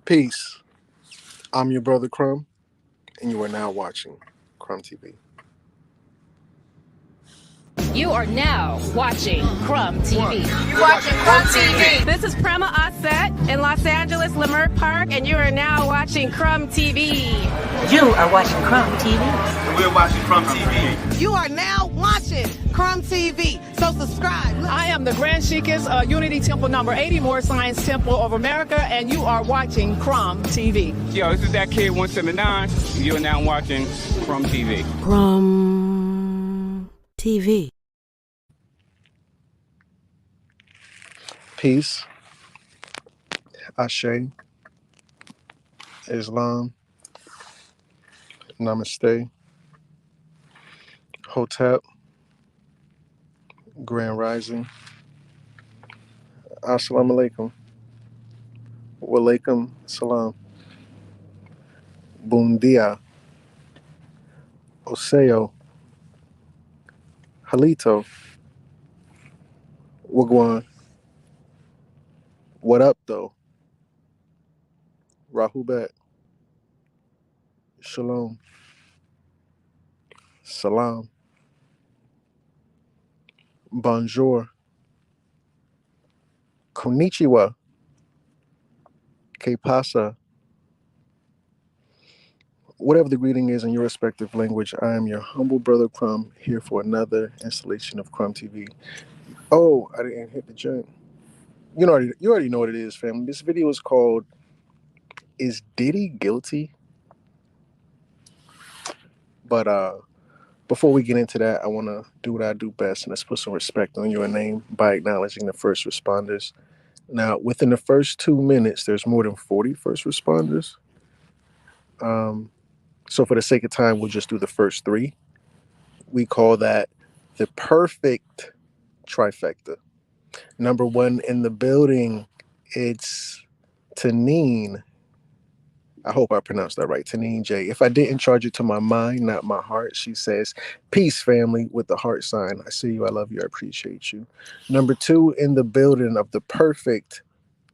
Peace. I'm your brother Crumb, and you are now watching Crumb TV. You are now watching Crumb TV. You're watching Crumb TV. This is Prema Osset in Los Angeles, Leimert Park, and you are now watching Crumb TV. You are watching Crumb TV. And we're watching Crumb TV. You are now watching Crumb TV. So subscribe. I am the Grand Sheikess, Unity Temple number 80, More Science Temple of America, and you are watching Crumb TV. Yo, this is that kid 179. You're now watching Crumb TV. Crumb TV. Peace. Ashe. Islam. Namaste. Hotep. Grand Rising. Assalamu alaikum. Walaikum salam. Bundia. Oseo. Halito. Wagwan. What up, though? Rahubat. Shalom. Salam. Bonjour. Konnichiwa. Que pasa? Whatever the greeting is in your respective language, I am your humble brother Crumb, here for another installation of Crumb TV. Oh, I didn't hit the joint. You already know what it is, family. This video is called "Is Diddy Guilty?" But before we get into that, I want to do what I do best, and let's put some respect on your name by acknowledging the first responders. Now, within the first 2 minutes, there's more than 40 first responders. So for the sake of time, we'll just do the first 3. We call that the perfect trifecta. Number 1 in the building, it's Taneen. I hope I pronounced that right, Taneen J. If I didn't, charge it to my mind, not my heart. She says, peace, family, with the heart sign. I see you, I love you, I appreciate you. Number 2 in the building of the perfect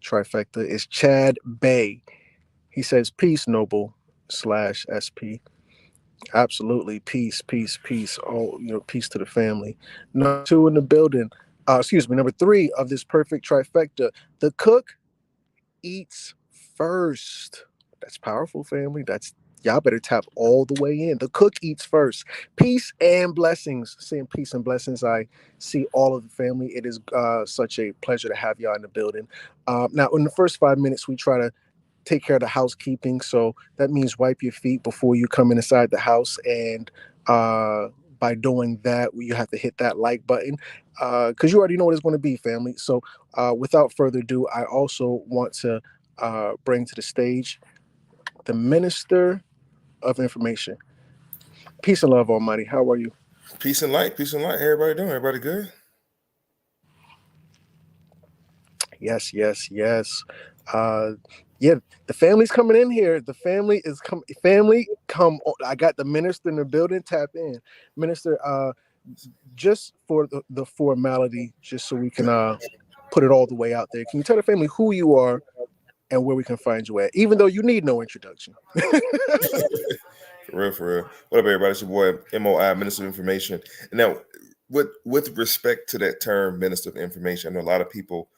trifecta is Chad Bay. He says, peace, noble /SP. Absolutely, peace, peace, peace. Oh, peace to the family. Number 2 in the building. Number 3 of this perfect trifecta. The cook eats first. That's powerful, family. Y'all better tap all the way in. The cook eats first. Peace and blessings. Saying peace and blessings. I see all of the family. It is such a pleasure to have y'all in the building. Now, in the first 5 minutes, we try to take care of the housekeeping. So that means wipe your feet before you come inside the house. And by doing that, you have to hit that like button because you already know what it's going to be, family. So without further ado, I also want to bring to the stage the Minister of Information. Peace and love, Almighty. How are you? Peace and light. Peace and light. Everybody doing? Everybody good? Yes. Yeah, the family's coming in here. The family is come. Family, come on. I got the minister in the building. Tap in, minister. Just for the formality, just so we can put it all the way out there. Can you tell the family who you are and where we can find you at? Even though you need no introduction. For real. What up, everybody? It's your boy M.O.I, Minister of Information. And now, with respect to that term, Minister of Information, I know a lot of people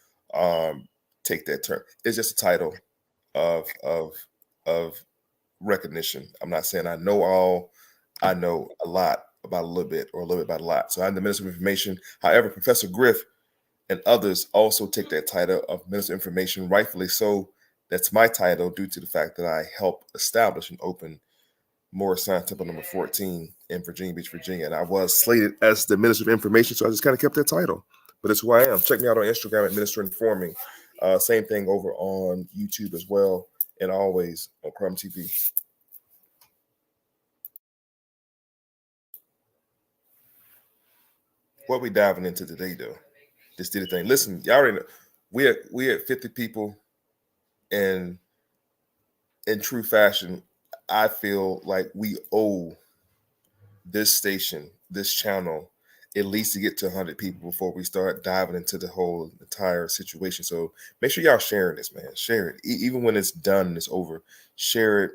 take that term. It's just a title of recognition. I'm not saying I know all. I know a lot about a little bit, or a little bit about a lot. So I'm the Minister of Information. However, Professor Griff and others also take that title of Minister of Information, rightfully so. That's my title due to the fact that I helped establish and open M.O.I Science Temple number 14 in Virginia Beach, Virginia. And I was slated as the Minister of Information, so I just kind of kept that title. But it's who I am. Check me out on Instagram at Minister Informing. Same thing over on YouTube as well, and always on Crumb TV. What we diving into today, though? This Diddy thing. Listen, y'all already know. We had 50 people, and in true fashion, I feel like we owe this station, this channel, at least to get to 100 people before we start diving into the whole entire situation. So make sure y'all sharing this, man. Share it. Even when it's done and it's over, share it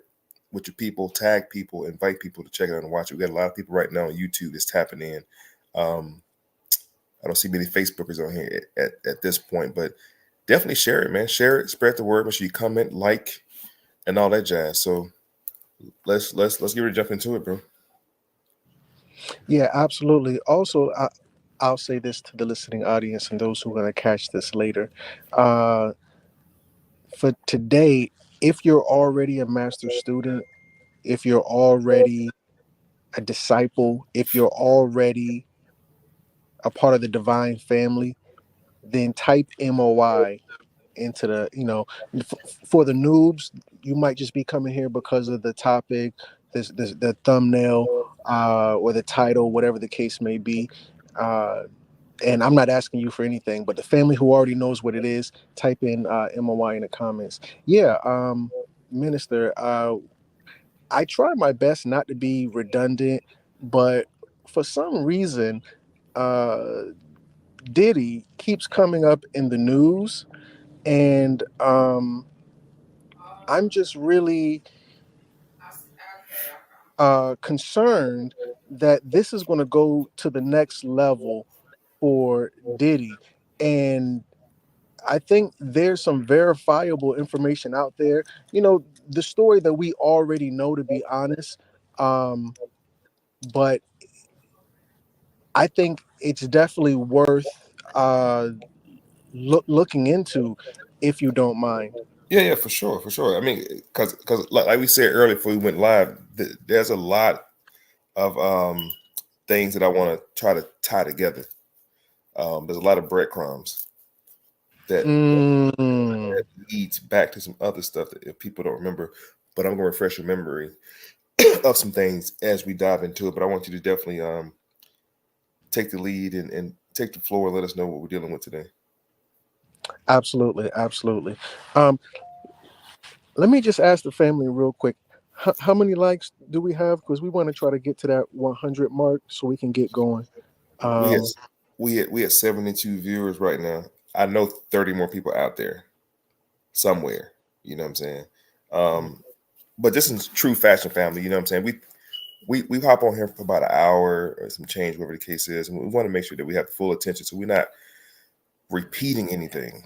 with your people, tag people, invite people to check it out and watch it. We got a lot of people right now on YouTube that's tapping in. I don't see many Facebookers on here at this point, but definitely share it, man. Share it, spread the word. Make sure you comment, like, and all that jazz. So let's get ready to jump into it, bro. Yeah, absolutely. Also, I'll say this to the listening audience and those who are going to catch this later. Uh, for today, if you're already a master student, if you're already a disciple, if you're already a part of the divine family, then type M.O.I into the, for the noobs, you might just be coming here because of the topic, the thumbnail, or the title, whatever the case may be. And I'm not asking you for anything, but the family who already knows what it is, type in M.O.I in the comments. Yeah, Minister, I try my best not to be redundant, but for some reason, uh, Diddy keeps coming up in the news, and I'm just really concerned that this is going to go to the next level for Diddy. And I think there's some verifiable information out there. The story that we already know, to be honest. But I think it's definitely worth looking into, if you don't mind. Yeah, for sure, for sure. I mean, because like we said earlier before we went live, there's a lot of things that I want to try to tie together. There's a lot of breadcrumbs that leads back to some other stuff that if people don't remember, but I'm going to refresh your memory of some things as we dive into it. But I want you to definitely take the lead and take the floor and let us know what we're dealing with today. Absolutely, absolutely. Let me just ask the family real quick. How many likes do we have? Because we want to try to get to that 100 mark so we can get going. We had 72 viewers right now. I know 30 more people out there somewhere. You know what I'm saying? But this is true fashion family. You know what I'm saying? We hop on here for about an hour or some change, whatever the case is, and we want to make sure that we have full attention, so we're not repeating anything.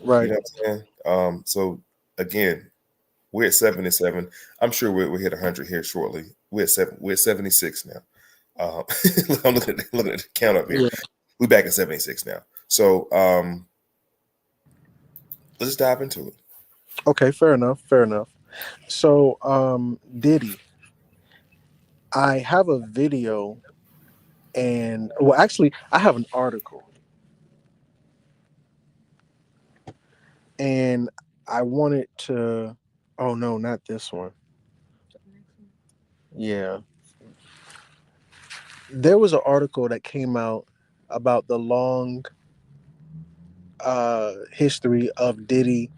Right. You know what I'm saying? So again, we're at 77. I'm sure we'll hit 100 here shortly. We're at 76 now. I'm looking at the count up here. Yeah. We're back at 76 now. So let's dive into it. Okay, fair enough. So Diddy, I have a video, and well, actually, I have an article, and I wanted to. Oh no, not this one. Yeah, there was an article that came out about the long history of Diddy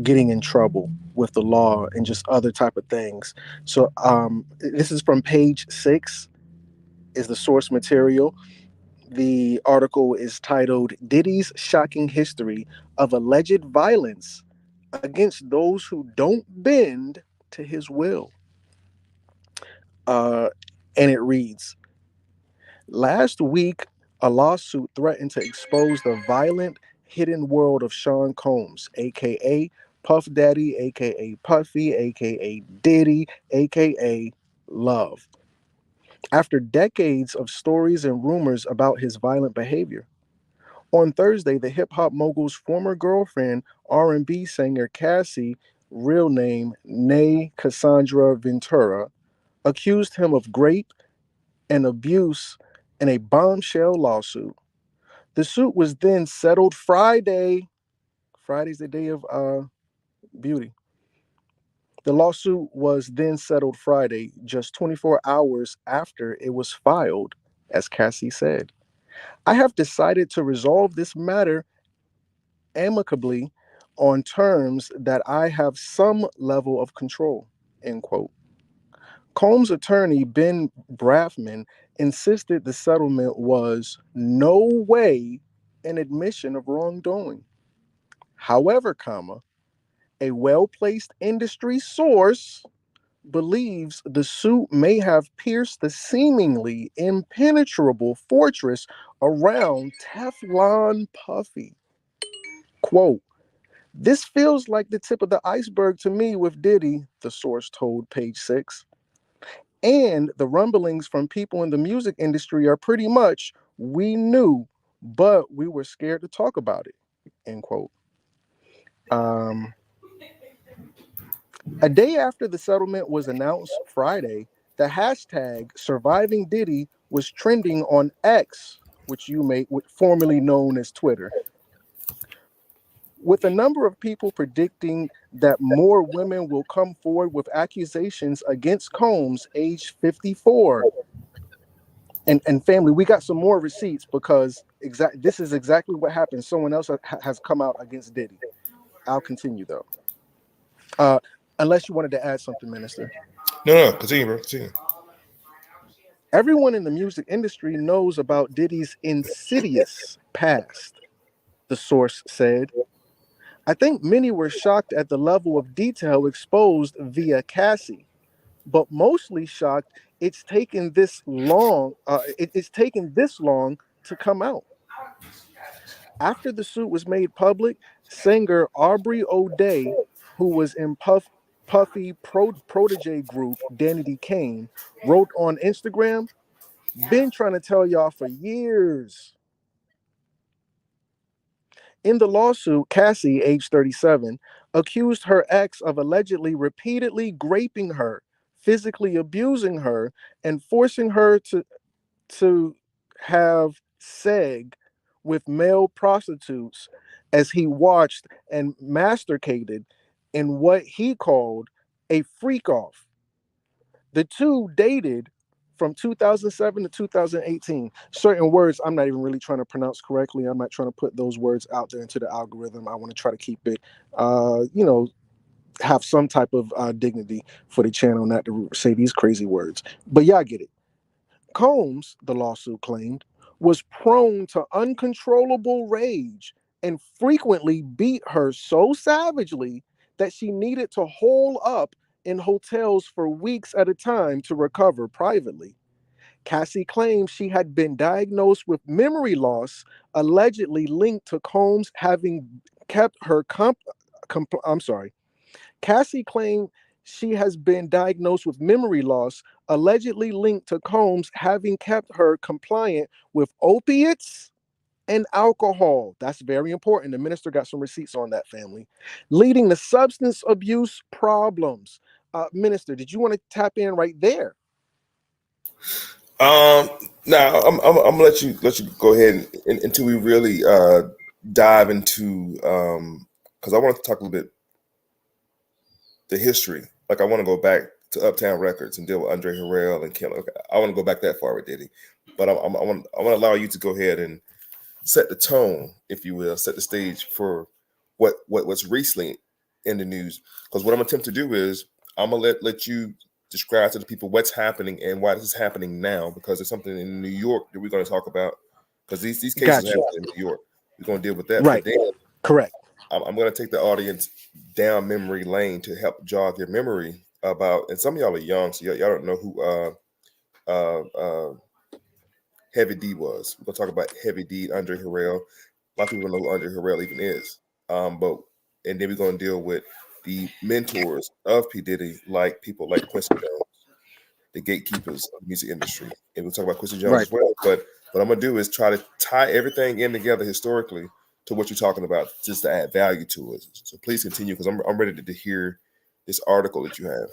getting in trouble with the law and just other type of things. So this is from page 6 is the source material. The article is titled Diddy's Shocking History of Alleged Violence Against Those Who Don't Bend to His Will. And it reads, last week, a lawsuit threatened to expose the violent, hidden world of Sean Combs, a.k.a. Puff Daddy, a.k.a. Puffy, a.k.a. Diddy, a.k.a. Love, after decades of stories and rumors about his violent behavior. On Thursday, the hip-hop mogul's former girlfriend, R&B singer Cassie, real name Nay Cassandra Ventura, accused him of rape and abuse in a bombshell lawsuit. The suit was then settled Friday. Friday's the day of beauty. The lawsuit was then settled Friday, just 24 hours after it was filed, as Cassie said. I have decided to resolve this matter amicably on terms that I have some level of control, end quote. Combs' attorney, Ben Brafman, insisted the settlement was no way an admission of wrongdoing. However, a well-placed industry source believes the suit may have pierced the seemingly impenetrable fortress around Teflon Puffy. Quote, "This feels like the tip of the iceberg to me with Diddy," the source told Page Six. "And the rumblings from people in the music industry are pretty much, we knew, but we were scared to talk about it," end quote. A day after the settlement was announced Friday, the hashtag Surviving Diddy was trending on X, which you may formerly known as Twitter, with a number of people predicting that more women will come forward with accusations against Combs, age 54. And family, we got some more receipts because this is exactly what happened. Someone else has come out against Diddy. I'll continue though. Unless you wanted to add something, Minister. No, continue, bro. Continue. Everyone in the music industry knows about Diddy's insidious past, the source said. "I think many were shocked at the level of detail exposed via Cassie, but mostly shocked it's taken this long. It's taken this long to come out." After the suit was made public, singer Aubrey O'Day, who was in Puffy protege group Danity Kane, wrote on Instagram, "Been trying to tell y'all for years." In the lawsuit, Cassie, age 37, accused her ex of allegedly repeatedly graping her, physically abusing her, and forcing her to have sex with male prostitutes as he watched and masticated in what he called a freak off. The two dated from 2007 to 2018. Certain words I'm not even really trying to pronounce correctly. I'm not trying to put those words out there into the algorithm. I want to try to keep it, have some type of dignity for the channel, not to say these crazy words. But y'all get it. Combs, the lawsuit claimed, was prone to uncontrollable rage and frequently beat her so savagely that she needed to hole up in hotels for weeks at a time to recover privately. Cassie claims she had been diagnosed with memory loss, allegedly linked to Combs having kept her Cassie claimed she has been diagnosed with memory loss, allegedly linked to Combs having kept her compliant with opiates and alcohol. That's very important. The minister got some receipts on that, family, leading to substance abuse problems. Minister, did you want to tap in right there? Now I'm gonna let you go ahead until we really dive into because I want to talk a little bit the history. Like I want to go back to Uptown Records and deal with Andre Harrell and Kelly. Okay, I want to go back that far with Diddy, but I want to allow you to go ahead and set the tone, if you will, set the stage for what's recently in the news. Because what I'm attempting to do is I'm gonna let you describe to the people what's happening and why this is happening now, because it's something in New York that we're going to talk about. Because these cases happen in New York, we're going to deal with that. Right. But then, correct. I'm going to take the audience down memory lane to help jog your memory about. And some of y'all are young, so y'all don't know who Heavy D was. We're going to talk about Heavy D, Andre Harrell. A lot of people don't know who Andre Harrell even is. And then we're going to deal with the mentors of P. Diddy, like people like Quincy Jones, the gatekeepers of the music industry. And we'll talk about Quincy Jones as well. But what I'm going to do is try to tie everything in together historically to what you're talking about, just to add value to it. So please continue, because I'm ready to hear this article that you have.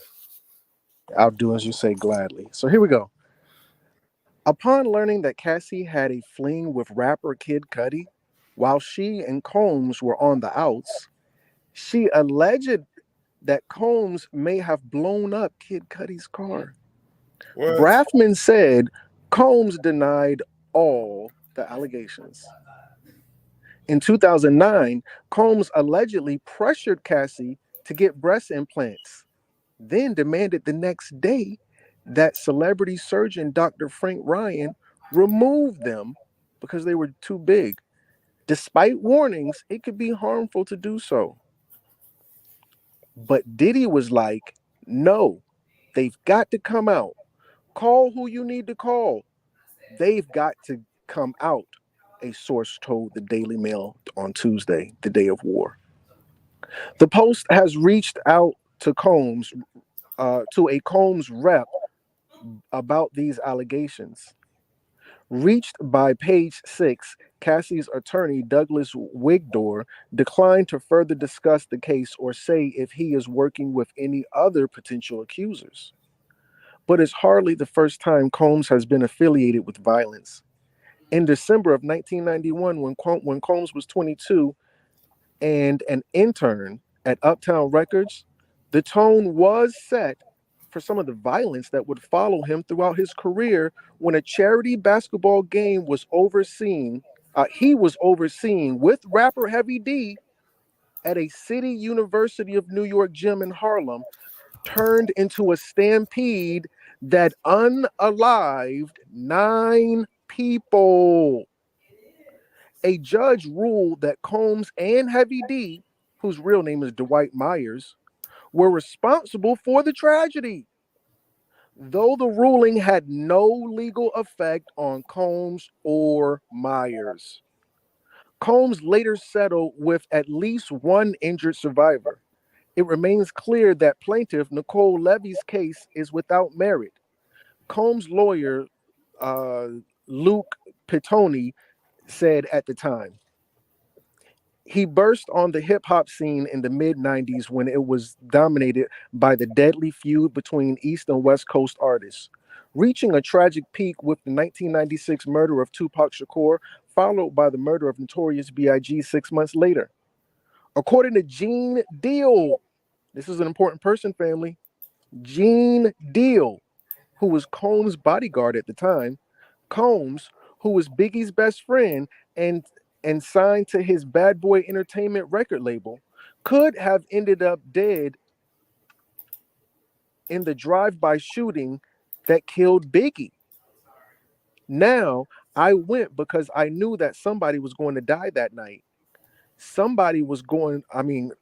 I'll do as you say gladly. So here we go. Upon learning that Cassie had a fling with rapper Kid Cudi, while she and Combs were on the outs, she alleged that Combs may have blown up Kid Cudi's car. What? Brafman said Combs denied all the allegations. In 2009, Combs allegedly pressured Cassie to get breast implants, then demanded the next day that celebrity surgeon Dr. Frank Ryan removed them because they were too big. Despite warnings, it could be harmful to do so. But Diddy was like, no, they've got to come out. Call who you need to call. They've got to come out, a source told the Daily Mail on Tuesday, the day of war. The Post has reached out to a Combs rep about these allegations. Reached by Page Six, Cassie's attorney Douglas Wigdor declined to further discuss the case or say if he is working with any other potential accusers. But it's hardly the first time Combs has been affiliated with violence. In December of 1991, when Combs was 22 and an intern at Uptown Records, the tone was set for some of the violence that would follow him throughout his career when a charity basketball game was overseen. He was overseeing with rapper Heavy D at a City University of New York gym in Harlem, turned into a stampede that unalived 9 people. A judge ruled that Combs and Heavy D, whose real name is Dwight Myers, were responsible for the tragedy. Though the ruling had no legal effect on Combs or Myers. Combs later settled with at least one injured survivor. It remains clear that plaintiff Nicole Levy's case is without merit. Combs' lawyer, uh, Luke Pittoni, said at the time. He burst on the hip hop scene in the mid 90s when it was dominated by the deadly feud between East and West Coast artists, reaching a tragic peak with the 1996 murder of Tupac Shakur, followed by the murder of Notorious B.I.G. 6 months later. According to Gene Deal, this is an important person, family. Gene Deal, who was Combs' bodyguard at the time, Combs, who was Biggie's best friend and signed to his Bad Boy Entertainment record label, could have ended up dead in the drive-by shooting that killed Biggie. Now, I went because I knew that somebody was going to die that night. Somebody's going to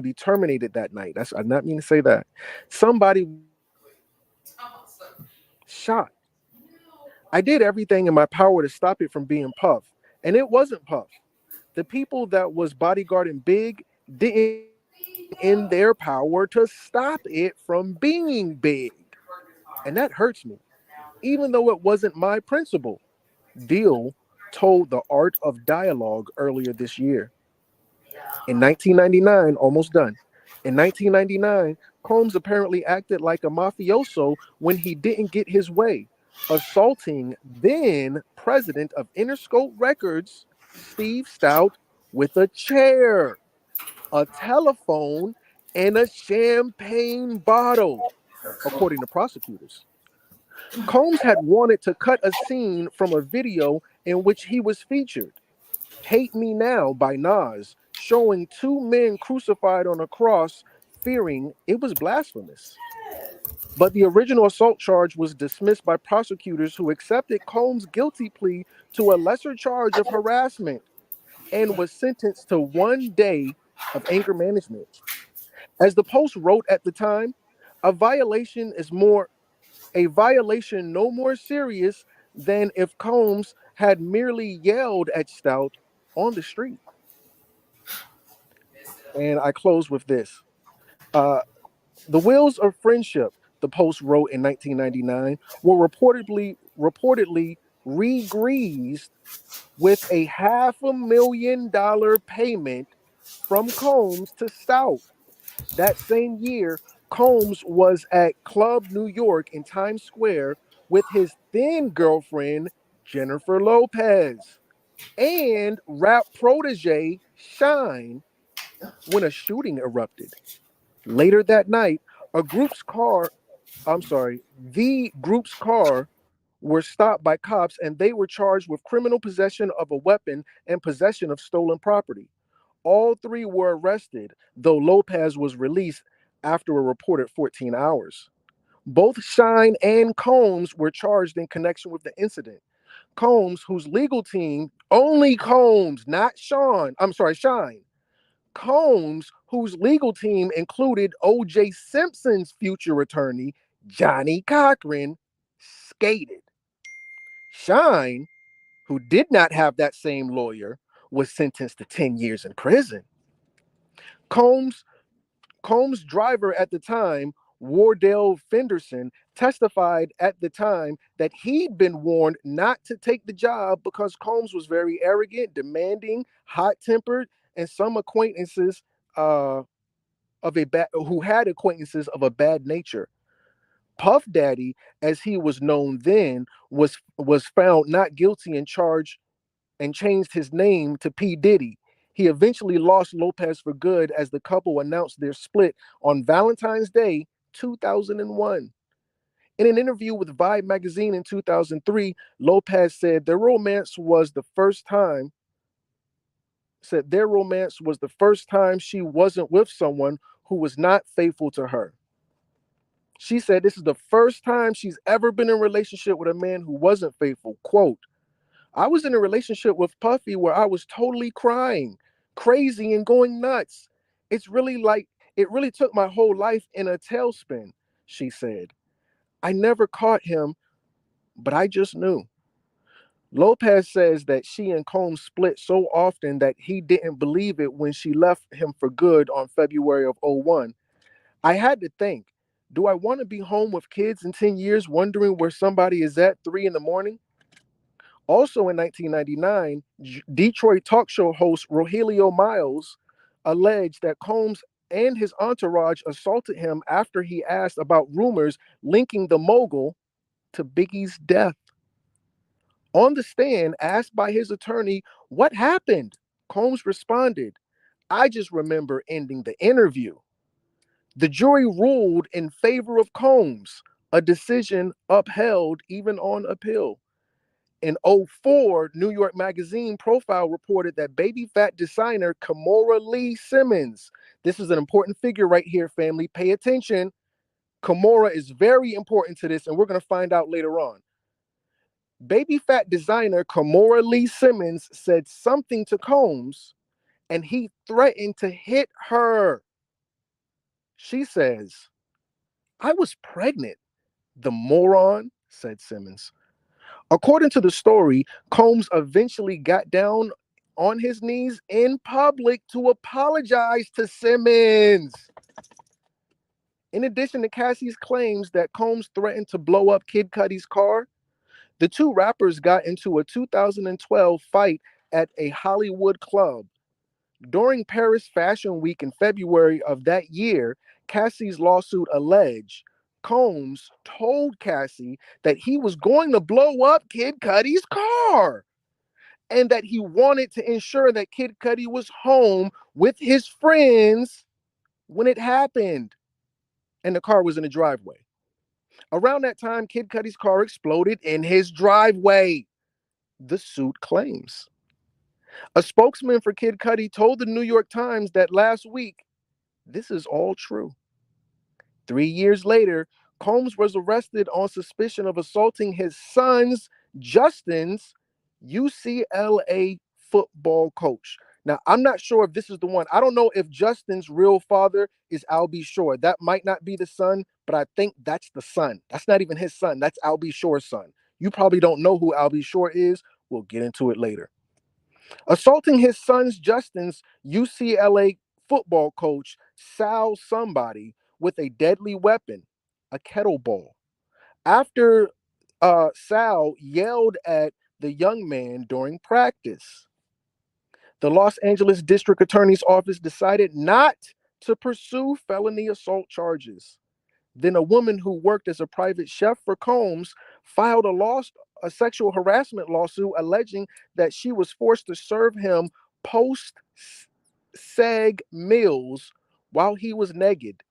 be terminated that night. I not mean to say that. Somebody shot. I did everything in my power to stop it from being Puff, and it wasn't Puff. The people that was bodyguarding Big didn't in their power to stop it from being big. And that hurts me, even though it wasn't my principle. Deal told the Art of Dialogue earlier this year. In 1999, almost done. In 1999, Combs apparently acted like a mafioso when he didn't get his way, assaulting then president of Interscope Records, Steve Stout, with a chair, a telephone, and a champagne bottle, according to prosecutors. Combs had wanted to cut a scene from a video in which he was featured, Hate Me Now by Nas, showing 2 men crucified on a cross, fearing it was blasphemous. But the original assault charge was dismissed by prosecutors who accepted Combs' guilty plea to a lesser charge of harassment and was sentenced to 1 day of anger management. As the Post wrote at the time, a violation no more serious than if Combs had merely yelled at Stout on the street. And I close with this. The Wheels of Friendship, the Post wrote in 1999, were reportedly re-greased with a $500,000 payment from Combs to Stout. That same year, Combs was at Club New York in Times Square with his then girlfriend, Jennifer Lopez, and rap protege Shine when a shooting erupted. Later that night, the group's car were stopped by cops and they were charged with criminal possession of a weapon and possession of stolen property. All 3 were arrested, though Lopez was released after a reported 14 hours. Both Shine and Combs were charged in connection with the incident. Combs, whose legal team, only Combs, not Sean, I'm sorry, Shine. Combs, whose legal team included O.J. Simpson's future attorney, Johnny Cochran, skated. Shine, who did not have that same lawyer, was sentenced to 10 years in prison. Combs' driver at the time, Wardell Fenderson, testified at the time that he'd been warned not to take the job because Combs was very arrogant, demanding, hot-tempered, and some acquaintances who had acquaintances of a bad nature. Puff Daddy, as he was known then, was found not guilty and charged and changed his name to P. Diddy. He eventually lost Lopez for good as the couple announced their split on Valentine's Day, 2001. In an interview with Vibe magazine in 2003, Lopez said their romance was the first time she wasn't with someone who was not faithful to her. She said this is the first time she's ever been in a relationship with a man who wasn't faithful. Quote, I was in a relationship with Puffy where I was totally crying, crazy, and going nuts. It really took my whole life in a tailspin, she said. I never caught him, but I just knew. Lopez says that she and Combs split so often that he didn't believe it when she left him for good on February of 01. I had to think, do I want to be home with kids in 10 years wondering where somebody is at 3 in the morning? Also in 1999, Detroit talk show host Rogelio Miles alleged that Combs and his entourage assaulted him after he asked about rumors linking the mogul to Biggie's death. On the stand, asked by his attorney, what happened? Combs responded, I just remember ending the interview. The jury ruled in favor of Combs, a decision upheld even on appeal. In 2004, New York Magazine profile reported that baby fat designer Kimora Lee Simmons, this is an important figure right here, family, pay attention. Kimora is very important to this, and we're going to find out later on. Baby fat designer Kimora Lee Simmons said something to Combs, and he threatened to hit her. She says, I was pregnant, the moron, said Simmons. According to the story, Combs eventually got down on his knees in public to apologize to Simmons. In addition to Cassie's claims that Combs threatened to blow up Kid Cudi's car, the two rappers got into a 2012 fight at a Hollywood club. During Paris Fashion Week in February of that year, Cassie's lawsuit alleged Combs told Cassie that he was going to blow up Kid Cudi's car and that he wanted to ensure that Kid Cudi was home with his friends when it happened. And the car was in the driveway. Around that time, Kid Cudi's car exploded in his driveway, the suit claims. A spokesman for Kid Cudi told the New York Times that last week, this is all true. 3 years later, Combs was arrested on suspicion of assaulting his son's, Justin's, UCLA football coach. Now, I'm not sure if this is the one. I don't know if Justin's real father is Al B. Shore. That might not be the son, but I think that's the son. That's not even his son. That's Al B. Shore's son. You probably don't know who Al B. Shore is. We'll get into it later. Assaulting his son's, Justin's, UCLA football coach, Sal somebody, with a deadly weapon, a kettlebell. After Sal yelled at the young man during practice. The Los Angeles District Attorney's Office decided not to pursue felony assault charges. Then a woman who worked as a private chef for Combs filed a sexual harassment lawsuit alleging that she was forced to serve him post-seg meals while he was naked.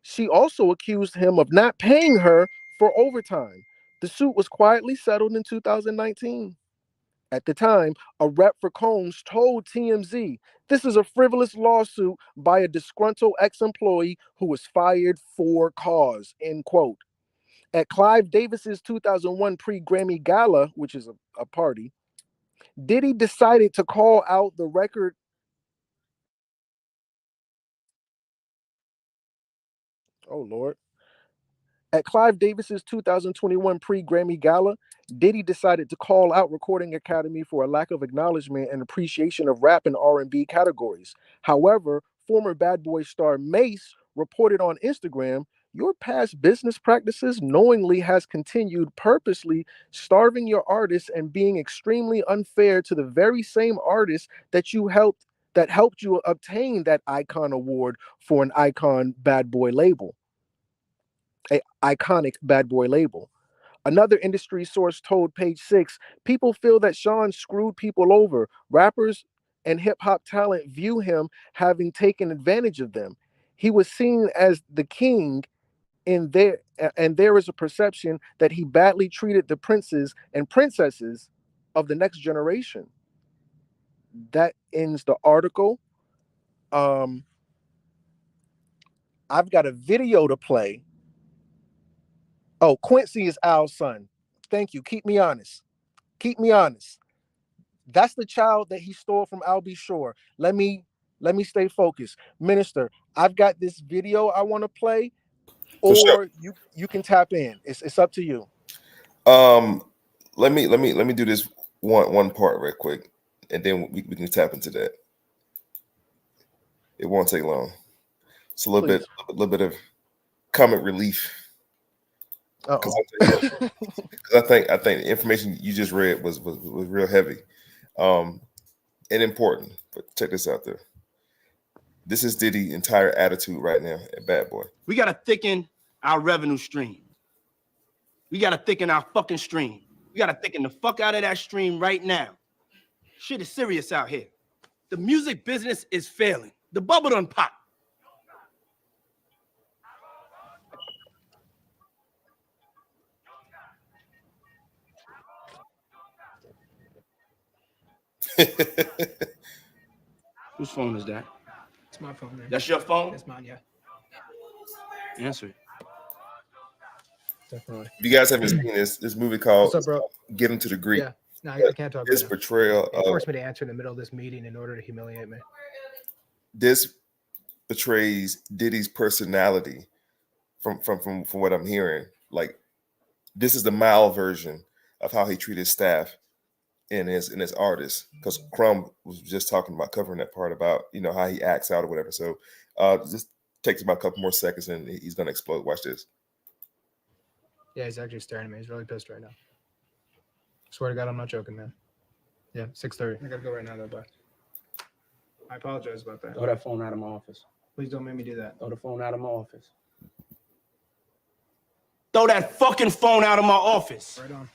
She also accused him of not paying her for overtime. The suit was quietly settled in 2019. At the time, a rep for Combs told TMZ this is a frivolous lawsuit by a disgruntled ex-employee who was fired for cause, end quote. At Clive Davis's 2001 pre-Grammy Gala, which is a party, Diddy decided to call out the record. Oh, Lord. At Clive Davis's 2021 pre-Grammy Gala, Diddy decided to call out Recording Academy for a lack of acknowledgement and appreciation of rap and R&B categories. However, former Bad Boy star Mace reported on Instagram, your past business practices knowingly has continued purposely starving your artists and being extremely unfair to the very same artists that helped you obtain that Icon Award for an Icon Bad Boy label. A iconic Bad Boy label. Another industry source told Page Six, people feel that Sean screwed people over. Rappers and hip hop talent view him having taken advantage of them. He was seen as the king and there is a perception that he badly treated the princes and princesses of the next generation. That ends the article. I've got a video to play. Oh, Quincy is Al's son. Thank you. Keep me honest. Keep me honest. That's the child that he stole from Al B. Shore. Let me stay focused. Minister, I've got this video I want to play, For or sure. you can tap in. It's up to you. Let me do this one part real quick, and then we can tap into that. It won't take long. It's a little bit of comic relief. Because I think the information you just read was real heavy, and important. But check this out, there. This is Diddy's entire attitude right now at Bad Boy. We gotta thicken our revenue stream. We gotta thicken our fucking stream. We gotta thicken the fuck out of that stream right now. Shit is serious out here. The music business is failing. The bubble done pop. Whose phone is that? It's my phone, man. That's your phone? That's mine, yeah. Answer it. Definitely. If you guys haven't seen this movie called What's up, bro? Get Him to the Greek. Yeah. No, I can't talk This right now. portrayal They forced me to answer in the middle of this meeting in order to humiliate me. This betrays Diddy's personality from what I'm hearing. Like, this is the mild version of how he treated staff and his artists, because Crumb was just talking about covering that part about how he acts out or whatever. So just takes about a couple more seconds and he's gonna explode. Watch this. Yeah, he's actually staring at me. He's really pissed right now. Swear to God, I'm not joking, man. Yeah, 6:30. I gotta go right now, though. Bye. I apologize about that. Throw that phone out of my office. Please don't make me do that. Throw the phone out of my office. Throw that fucking phone out of my office. Right on.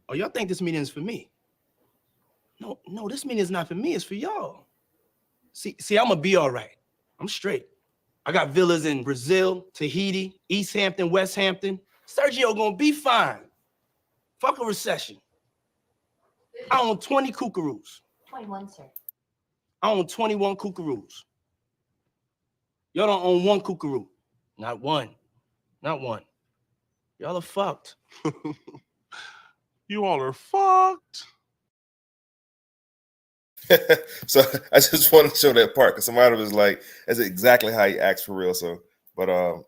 Oh, y'all think this meeting is for me? No, this meeting is not for me. It's for y'all. See, I'm gonna be all right. I'm straight. I got villas in Brazil, Tahiti, East Hampton, West Hampton. Sergio gonna be fine. Fuck a recession. I own 20 kookaroos. 21, sir. I own 21 kookaroos. Y'all don't own one kookaroo. Not one. Not one. Y'all are fucked. You all are fucked. So I just want to show that part because somebody was like, that's exactly how he acts for real. So, but go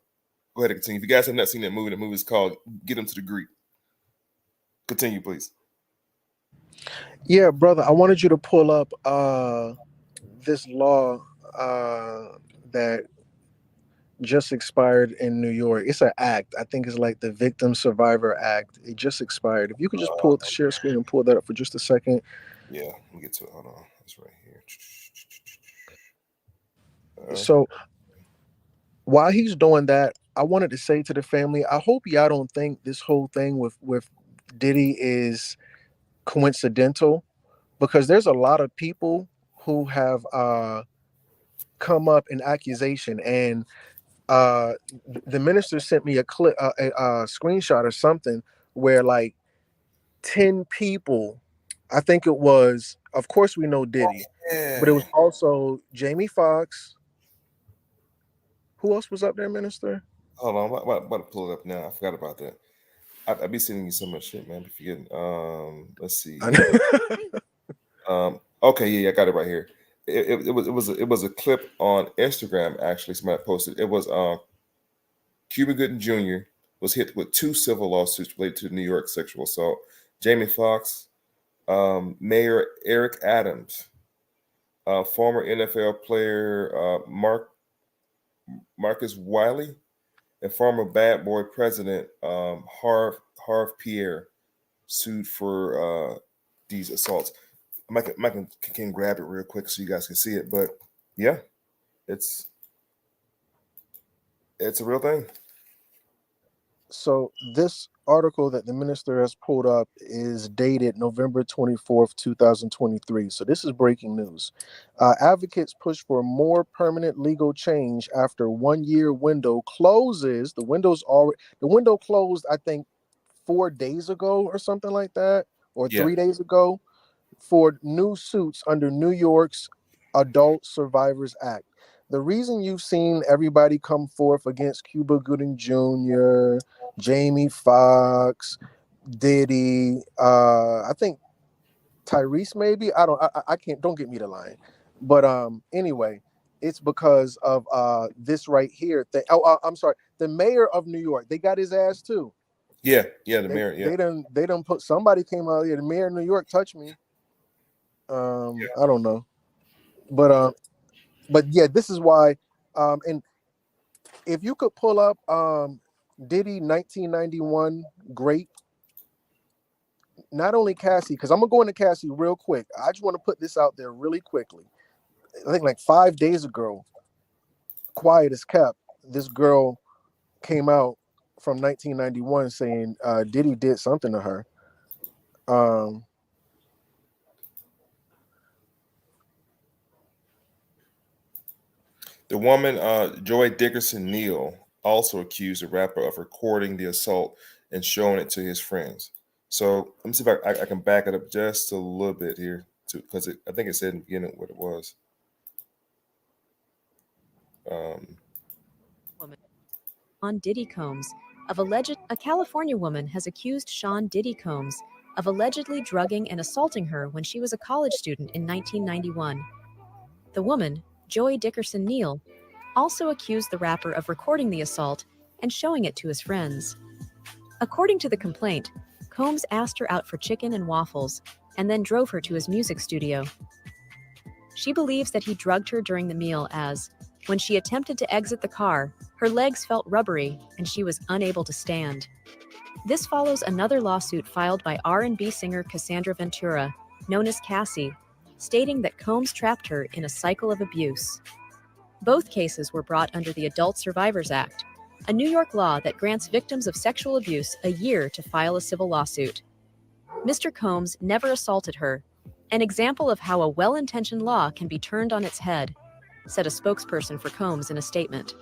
ahead and continue. If you guys have not seen that movie, the movie is called Get Him to the Greek. Continue, please. Yeah, brother, I wanted you to pull up this law that just expired in New York. It's an act. I think it's like the Victim Survivor Act. It just expired. If you could just pull the share screen and pull that up for just a second. Yeah, let me get to it. Hold on. It's right here. So while he's doing that, I wanted to say to the family, I hope y'all don't think this whole thing with Diddy is coincidental, because there's a lot of people who have come up in accusation, and uh, the minister sent me a clip, a screenshot or something where like 10 people, I think it was, of course we know Diddy, but it was Yeah. also Jamie Foxx. Who else was up there, minister? Hold on, I'm about to pull it up now. I forgot about that. I be sending you so much shit, man. I be forgetting. Let's see. Okay, yeah, I got it right here. It was a clip on Instagram. Actually, somebody posted. It was Cuba Gooding Jr. was hit with 2 civil lawsuits related to New York sexual assault. Jamie Foxx, Mayor Eric Adams, former NFL player Marcus Wiley, and former Bad Boy president Harv Pierre sued for these assaults. Mike can grab it real quick so you guys can see it, but yeah, it's a real thing. So this article that the minister has pulled up is dated November 24th, 2023. So this is breaking news. Advocates push for more permanent legal change after 1-year window closes. The window closed, I think, 4 days ago or something like that, or 3 days ago, for new suits under New York's Adult Survivors Act. The reason you've seen everybody come forth against Cuba Gooding Jr., Jamie Foxx, Diddy, I think Tyrese maybe. I can't, don't get me to line. But anyway, it's because of this right here. I'm sorry, the mayor of New York, they got his ass too. Yeah, the mayor. Yeah, they done put, somebody came out here. The mayor of New York touched me. I don't know, but yeah, this is why. And if you could pull up Diddy 1991 Great, not only Cassie, because I'm gonna go into Cassie real quick. I just want to put this out there really quickly. I think like 5 days ago, quiet as kept, this girl came out from 1991 saying Diddy did something to her. The woman, Joy Dickerson Neal, also accused the rapper of recording the assault and showing it to his friends. So let me see if I can back it up just a little bit here, because I think it said in the beginning what it was. Sean Diddy Combs a California woman has accused Sean Diddy Combs of allegedly drugging and assaulting her when she was a college student in 1991. The woman, Joy Dickerson Neal, also accused the rapper of recording the assault and showing it to his friends. According to the complaint, Combs asked her out for chicken and waffles and then drove her to his music studio. She believes that he drugged her during the meal as, when she attempted to exit the car, her legs felt rubbery and she was unable to stand. This follows another lawsuit filed by R&B singer Cassandra Ventura, known as Cassie, stating that Combs trapped her in a cycle of abuse. Both cases were brought under the Adult Survivors Act, a New York law that grants victims of sexual abuse a year to file a civil lawsuit. Mr. Combs never assaulted her, an example of how a well-intentioned law can be turned on its head, said a spokesperson for Combs in a statement.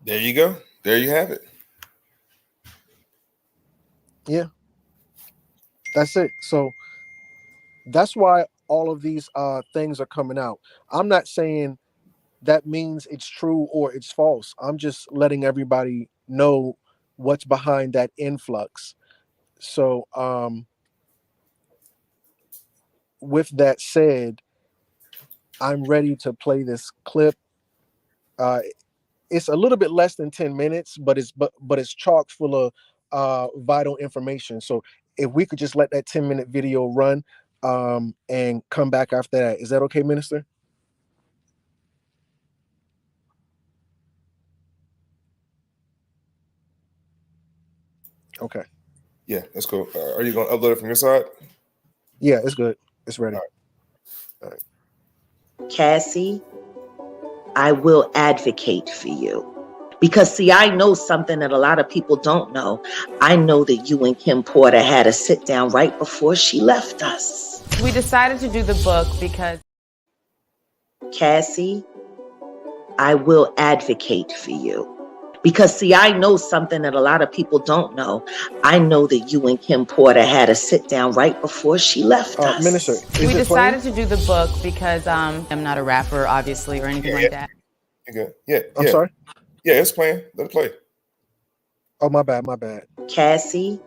There you go. There you have it. Yeah. That's it. So that's why all of these things are coming out. I'm not saying that means it's true or it's false. I'm just letting everybody know what's behind that influx. So with that said, I'm ready to play this clip. It's a little bit less than 10 minutes, but it's chock full of vital information. So if we could just let that 10-minute video run and come back after that. Is that okay, Minister? Okay. Yeah, that's cool. Are you going to upload it from your side? Yeah, it's good. It's ready. All right. Cassie, I will advocate for you. Because, see, I know something that a lot of people don't know. I know that you and Kim Porter had a sit down right before she left us. We decided to do the book because... Cassie, I will advocate for you. Because, see, I know something that a lot of people don't know. I know that you and Kim Porter had a sit down right before she left us. Minister, we decided to do the book because I'm not a rapper, obviously, or anything like that. Yeah. I'm sorry? Yeah, it's playing. Let it play. Oh, my bad. Cassie,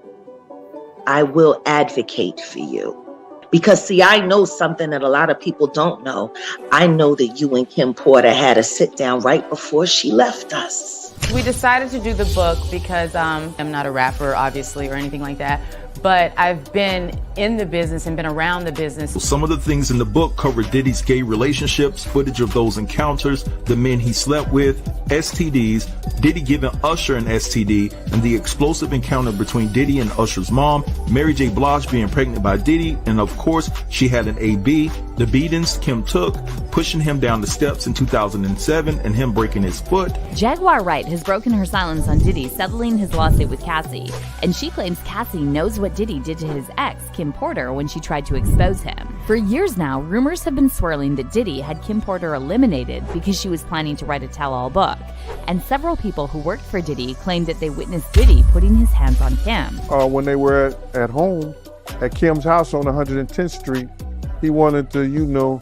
I will advocate for you. Because, see, I know something that a lot of people don't know. I know that you and Kim Porter had a sit down right before she left us. We decided to do the book because I'm not a rapper, obviously, or anything like that. But I've been in the business and been around the business. Some of the things in the book cover Diddy's gay relationships, footage of those encounters, the men he slept with, STDs, Diddy giving Usher an STD, and the explosive encounter between Diddy and Usher's mom, Mary J. Blige being pregnant by Diddy, and of course, she had an AB, the beatings Kim took, pushing him down the steps in 2007, and him breaking his foot. Jaguar Wright has broken her silence on Diddy settling his lawsuit with Cassie, and she claims Cassie knows what Diddy did to his ex, Kim Porter, when she tried to expose him. For years now, rumors have been swirling that Diddy had Kim Porter eliminated because she was planning to write a tell-all book, and several people who worked for Diddy claimed that they witnessed Diddy putting his hands on Kim. When they were at home at Kim's house on 110th Street, he wanted to,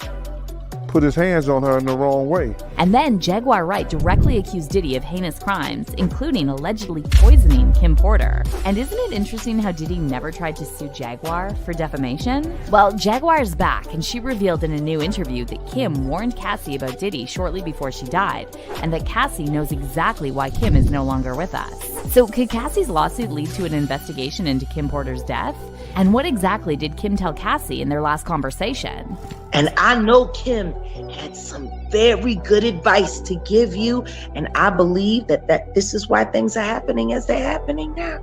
put his hands on her in the wrong way. And then Jaguar Wright directly accused Diddy of heinous crimes, including allegedly poisoning Kim Porter. And isn't it interesting how Diddy never tried to sue Jaguar for defamation? Well, Jaguar is back, and she revealed in a new interview that Kim warned Cassie about Diddy shortly before she died, and that Cassie knows exactly why Kim is no longer with us. So could Cassie's lawsuit lead to an investigation into Kim Porter's death? And what exactly did Kim tell Cassie in their last conversation? And I know Kim had some very good advice to give you, and I believe that this is why things are happening as they're happening now.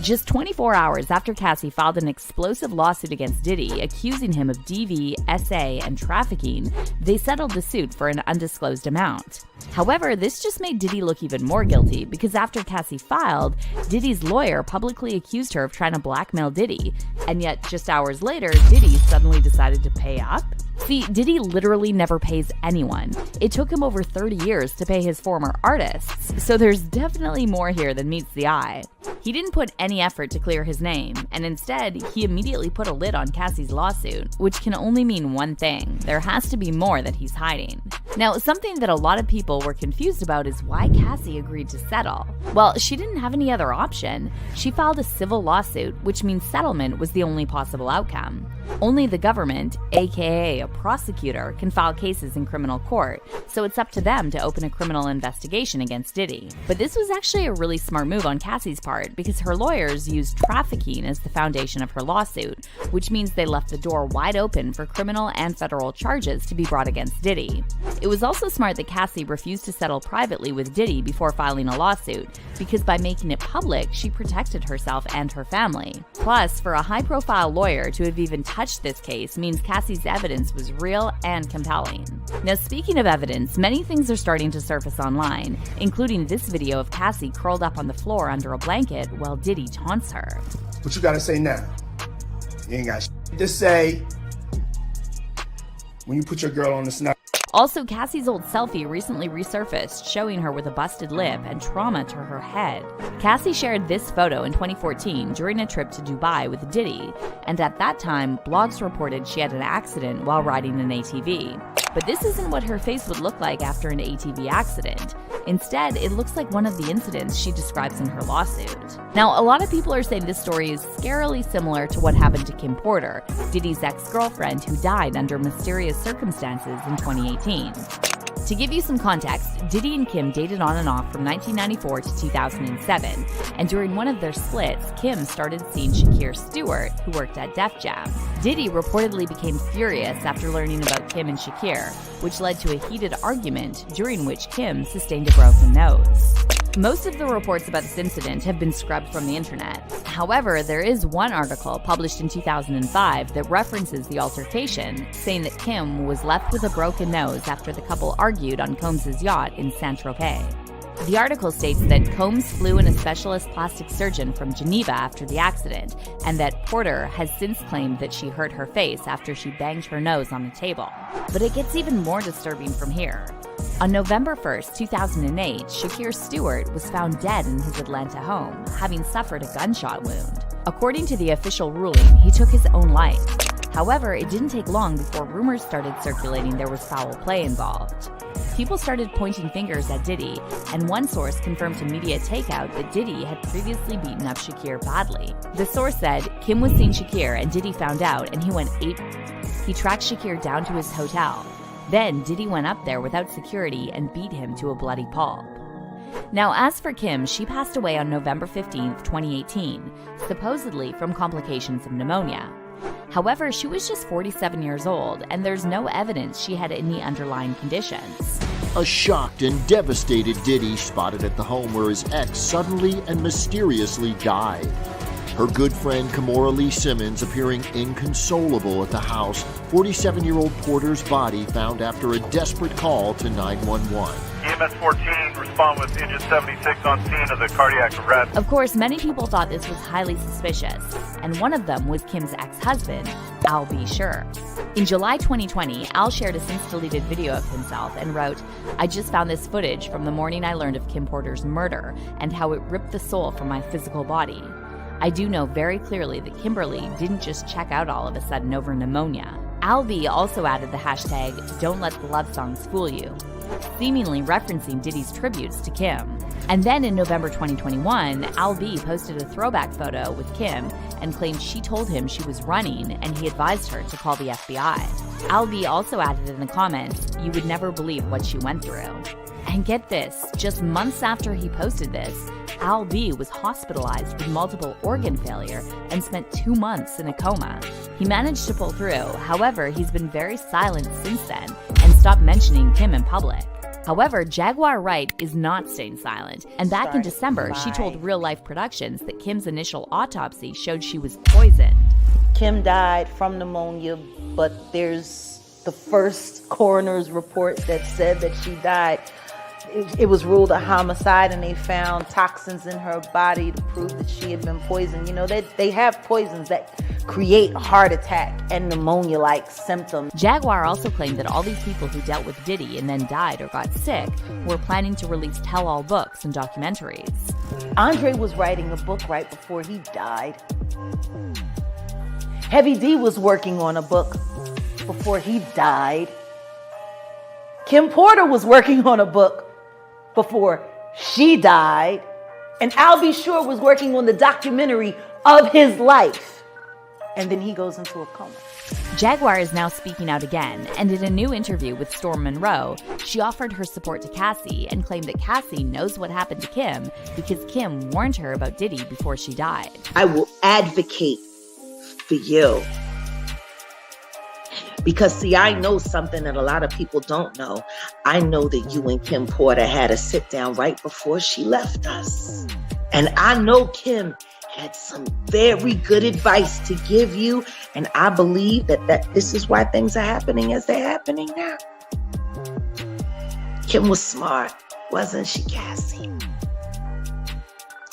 Just 24 hours after Cassie filed an explosive lawsuit against Diddy, accusing him of DV, SA, and trafficking, they settled the suit for an undisclosed amount. However, this just made Diddy look even more guilty, because after Cassie filed, Diddy's lawyer publicly accused her of trying to blackmail Diddy, and yet just hours later, Diddy suddenly decided to pay up? See, Diddy literally never pays anyone. It took him over 30 years to pay his former artists, so there's definitely more here than meets the eye. He didn't put any effort to clear his name, and instead, he immediately put a lid on Cassie's lawsuit, which can only mean one thing: there has to be more that he's hiding. Now, something that a lot of people were confused about is why Cassie agreed to settle. Well, she didn't have any other option. She filed a civil lawsuit, which means settlement was the only possible outcome. Only the government, aka a prosecutor, can file cases in criminal court, so it's up to them to open a criminal investigation against Diddy. But this was actually a really smart move on Cassie's part, because her lawyers used trafficking as the foundation of her lawsuit, which means they left the door wide open for criminal and federal charges to be brought against Diddy. It was also smart that Cassie refused to settle privately with Diddy before filing a lawsuit, because by making it public, she protected herself and her family. Plus, for a high-profile lawyer to have even touched this case means Cassie's evidence was real and compelling. Now, speaking of evidence, many things are starting to surface online, including this video of Cassie curled up on the floor under a blanket while Diddy taunts her. What you gotta say now? You ain't got shit to say when you put your girl on the snap. Also, Cassie's old selfie recently resurfaced, showing her with a busted lip and trauma to her head. Cassie shared this photo in 2014 during a trip to Dubai with Diddy, and at that time, blogs reported she had an accident while riding an ATV. But this isn't what her face would look like after an ATV accident. Instead, it looks like one of the incidents she describes in her lawsuit. Now, a lot of people are saying this story is scarily similar to what happened to Kim Porter, Diddy's ex-girlfriend who died under mysterious circumstances in 2018. To give you some context, Diddy and Kim dated on and off from 1994 to 2007, and during one of their splits, Kim started seeing Shakir Stewart, who worked at Def Jam. Diddy reportedly became furious after learning about Kim and Shakir, which led to a heated argument during which Kim sustained a broken nose. Most of the reports about this incident have been scrubbed from the internet. However, there is one article published in 2005 that references the altercation, saying that Kim was left with a broken nose after the couple argued on Combs' yacht in Saint-Tropez. The article states that Combs flew in a specialist plastic surgeon from Geneva after the accident, and that Porter has since claimed that she hurt her face after she banged her nose on a table. But it gets even more disturbing from here. On November 1st, 2008, Shakir Stewart was found dead in his Atlanta home, having suffered a gunshot wound. According to the official ruling, he took his own life. However, it didn't take long before rumors started circulating there was foul play involved. People started pointing fingers at Diddy, and one source confirmed to Media Takeout that Diddy had previously beaten up Shakir badly. The source said Kim was seeing Shakir and Diddy found out and he went ape. He tracked Shakir down to his hotel. Then Diddy went up there without security and beat him to a bloody pulp. Now, as for Kim, she passed away on November 15th, 2018, supposedly from complications of pneumonia. However, she was just 47 years old, and there's no evidence she had any underlying conditions. A shocked and devastated Diddy spotted at the home where his ex suddenly and mysteriously died. Her good friend Kimora Lee Simmons appearing inconsolable at the house, 47-year-old Porter's body found after a desperate call to 911. EMS 14, respond with engine 76 on scene of the cardiac arrest. Of course, many people thought this was highly suspicious, and one of them was Kim's ex-husband, Al B. Schur. In July 2020, Al shared a since-deleted video of himself and wrote, "I just found this footage from the morning I learned of Kim Porter's murder and how it ripped the soul from my physical body. I do know very clearly that Kimberly didn't just check out all of a sudden over pneumonia." Al B also added the hashtag, "Don't let the love songs fool you," seemingly referencing Diddy's tributes to Kim. And then in November 2021, Al B posted a throwback photo with Kim and claimed she told him she was running and he advised her to call the FBI. Al B also added in the comments, "You would never believe what she went through." And get this, just months after he posted this, Al B was hospitalized with multiple organ failure and spent 2 months in a coma. He managed to pull through, however, he's been very silent since then and stopped mentioning Kim in public. However, Jaguar Wright is not staying silent, and back in December, she told Real Life Productions that Kim's initial autopsy showed she was poisoned. Kim died from pneumonia, but there's the first coroner's report that said that she died. It was ruled a homicide, and they found toxins in her body to prove that she had been poisoned. You know, they have poisons that create a heart attack and pneumonia-like symptoms. Jaguar also claimed that all these people who dealt with Diddy and then died or got sick were planning to release tell-all books and documentaries. Andre was writing a book right before he died. Heavy D was working on a book before he died. Kim Porter was working on a book before she died. And Al B. Schur was working on the documentary of his life. And then he goes into a coma. Jaguar is now speaking out again, and in a new interview with Storm Monroe, she offered her support to Cassie and claimed that Cassie knows what happened to Kim because Kim warned her about Diddy before she died. I will advocate for you. Because, see, I know something that a lot of people don't know. I know that you and Kim Porter had a sit down right before she left us. And I know Kim had some very good advice to give you. And I believe that this is why things are happening as they're happening now. Kim was smart, wasn't she, Cassie?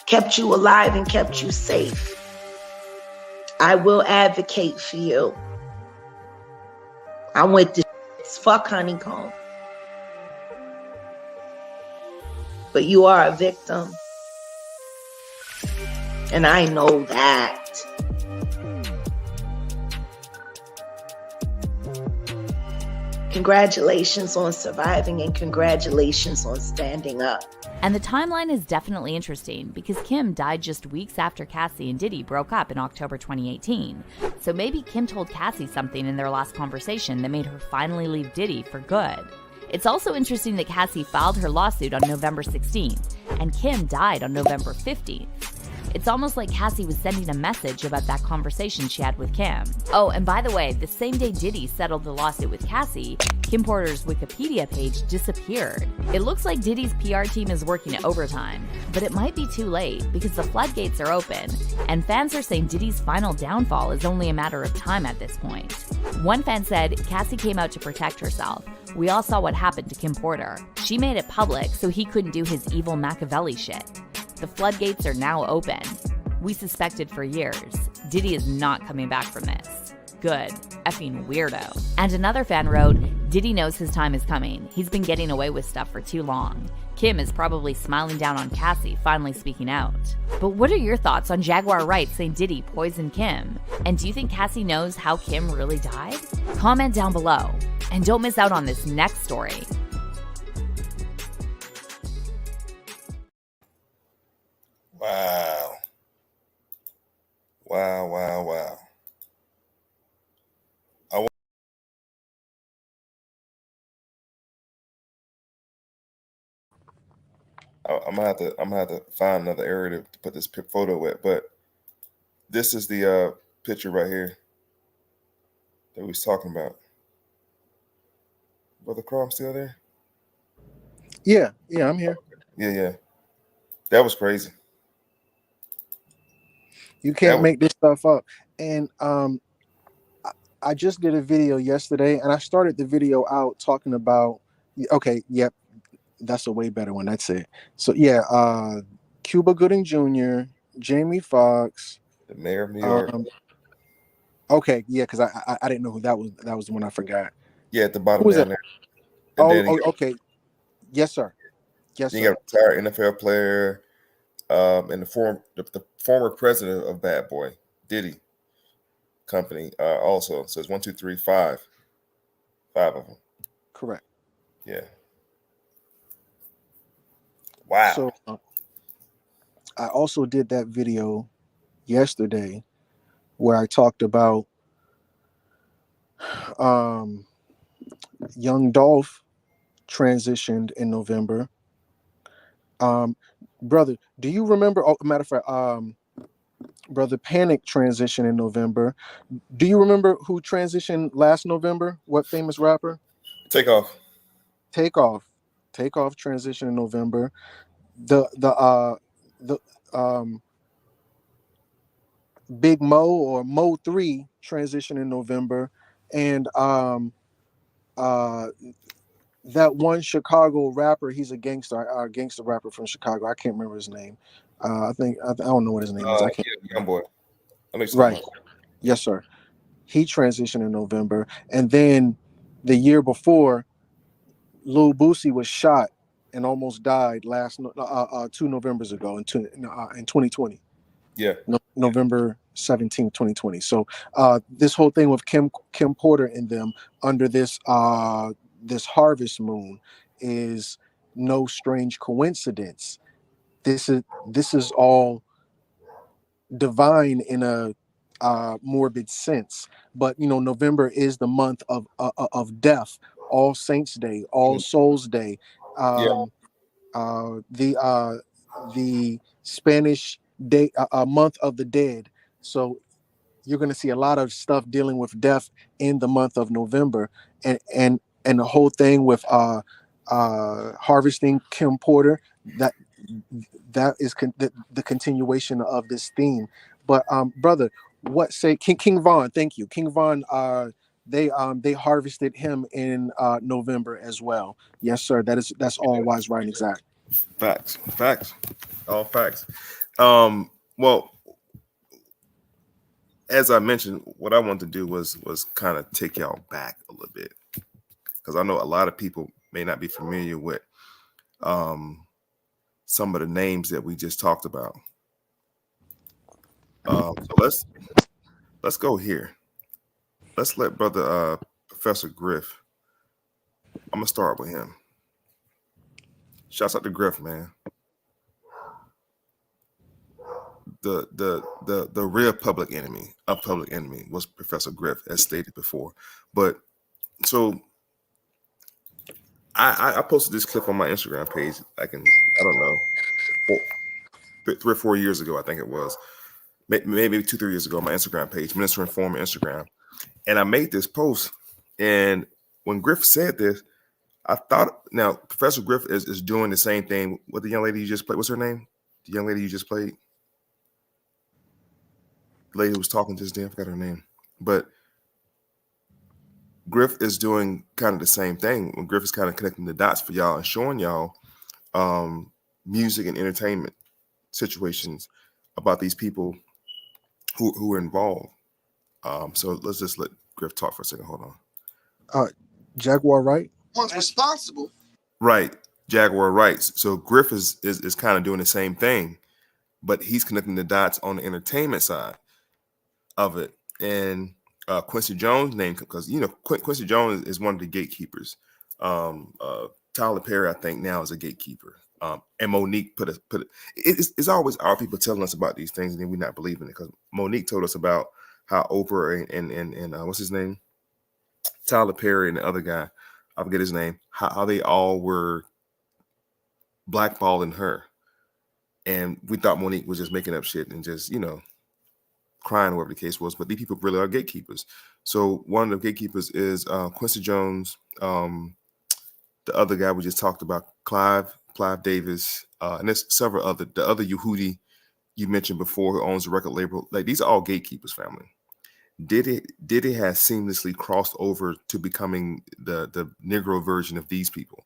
Kept you alive and kept you safe. I will advocate for you. I went to fuck Honeycomb. But you are a victim. And I know that. Congratulations on surviving and congratulations on standing up. And the timeline is definitely interesting because Kim died just weeks after Cassie and Diddy broke up in October 2018. So maybe Kim told Cassie something in their last conversation that made her finally leave Diddy for good. It's also interesting that Cassie filed her lawsuit on November 16th and Kim died on November 15th. It's almost like Cassie was sending a message about that conversation she had with Kim. Oh, and by the way, the same day Diddy settled the lawsuit with Cassie, Kim Porter's Wikipedia page disappeared. It looks like Diddy's PR team is working overtime, but it might be too late because the floodgates are open, and fans are saying Diddy's final downfall is only a matter of time at this point. One fan said, "Cassie came out to protect herself. We all saw what happened to Kim Porter. She made it public so he couldn't do his evil Machiavelli shit. The floodgates are now open. We suspected for years. Diddy is not coming back from this. Good. Effing weirdo." And another fan wrote, Diddy knows his time is coming. He's been getting away with stuff for too long. Kim is probably smiling down on Cassie, finally speaking out. But what are your thoughts on Jaguar Wright saying Diddy poisoned Kim? And do you think Cassie knows how Kim really died? Comment down below. And don't miss out on this next story. Wow. Wow, wow, wow. I'm gonna have to find another area to put this photo at, but this is the picture right here that we was talking about. Brother Crom still there? Yeah, I'm here. Yeah. That was crazy. You can't make this stuff up. And I just did a video yesterday, and I started the video out talking about. Okay, yep, that's a way better one. That's it. So yeah, Cuba Gooding Jr., Jamie Foxx, the mayor of New York. Okay, yeah, because I didn't know who that was. That was the one I forgot. Yeah, at the bottom Who was down that? there. Okay. Yes, sir. Yes, you sir. got a retired NFL player, and the former president of Bad Boy, Diddy Company, also. So it's 1, 2, 3, 5. 5 of them. Correct. Yeah. Wow. So I also did that video yesterday where I talked about Young Dolph transitioned in November. Brother, do you remember? Oh, matter of fact, Brother Panic transitioned in November. Do you remember who transitioned last November? What famous rapper? Takeoff. Takeoff transitioned in November. The Big Mo or Mo 3 transition in November, and that one Chicago rapper, he's a gangster rapper from Chicago. I can't remember his name. I don't know what his name is. I can't. Young boy. Right. Yes, sir. He transitioned in November, and then the year before, Lil Boosie was shot and almost died 2 Novembers ago in 2020. Yeah. November 17th, 2020. So this whole thing with Kim Porter and them under this harvest moon is no strange coincidence. This is all divine in a morbid sense. But November is the month of death, All Saints Day, All Souls Day, the Spanish day, month of the dead. So you're going to see a lot of stuff dealing with death in the month of November, and the whole thing with harvesting Kim Porter, that is the continuation of this theme. But brother, what say King Von? Thank you, King Von. They harvested him in November as well. Yes, sir. That's all wise, right, and exact. Facts, all facts. Well, as I mentioned, what I wanted to do was kind of take y'all back a little bit, because I know a lot of people may not be familiar with some of the names that we just talked about. So let's go here. Let's let brother Professor Griff. I'm gonna start with him. Shouts out to Griff, man. The real public enemy was Professor Griff, as stated before. But so I posted this clip on my Instagram page like in, I don't know, 3 or 4 years ago, I think it was. Maybe 2-3 years ago on my Instagram page, Minister Informer Instagram. And I made this post. And when Griff said this, I thought, now Professor Griff is doing the same thing with the young lady you just played. What's her name? The young lady you just played? The lady who was talking just then, I forgot her name. But Griff is doing kind of the same thing. When Griff is kind of connecting the dots for y'all and showing y'all music and entertainment situations about these people who are involved. So let's just let Griff talk for a second. Hold on. Jaguar Wright. One's responsible. Right, Jaguar Rights. So Griff is kind of doing the same thing, but he's connecting the dots on the entertainment side of it. And Quincy Jones' name, because Quincy Jones is one of the gatekeepers. Tyler Perry, I think, now is a gatekeeper. And Monique it's always our people telling us about these things, and then we're not believing it, because Monique told us about how Oprah and what's his name, Tyler Perry, and the other guy, I forget his name, how they all were blackballing her, and we thought Monique was just making up shit and just crying, whatever the case was. But these people really are gatekeepers. So one of the gatekeepers is Quincy Jones, the other guy we just talked about, Clive Davis, and there's several other, the other Yehudi you mentioned before, who owns the record label. Like, these are all gatekeepers, family. Diddy has seamlessly crossed over to becoming the Negro version of these people.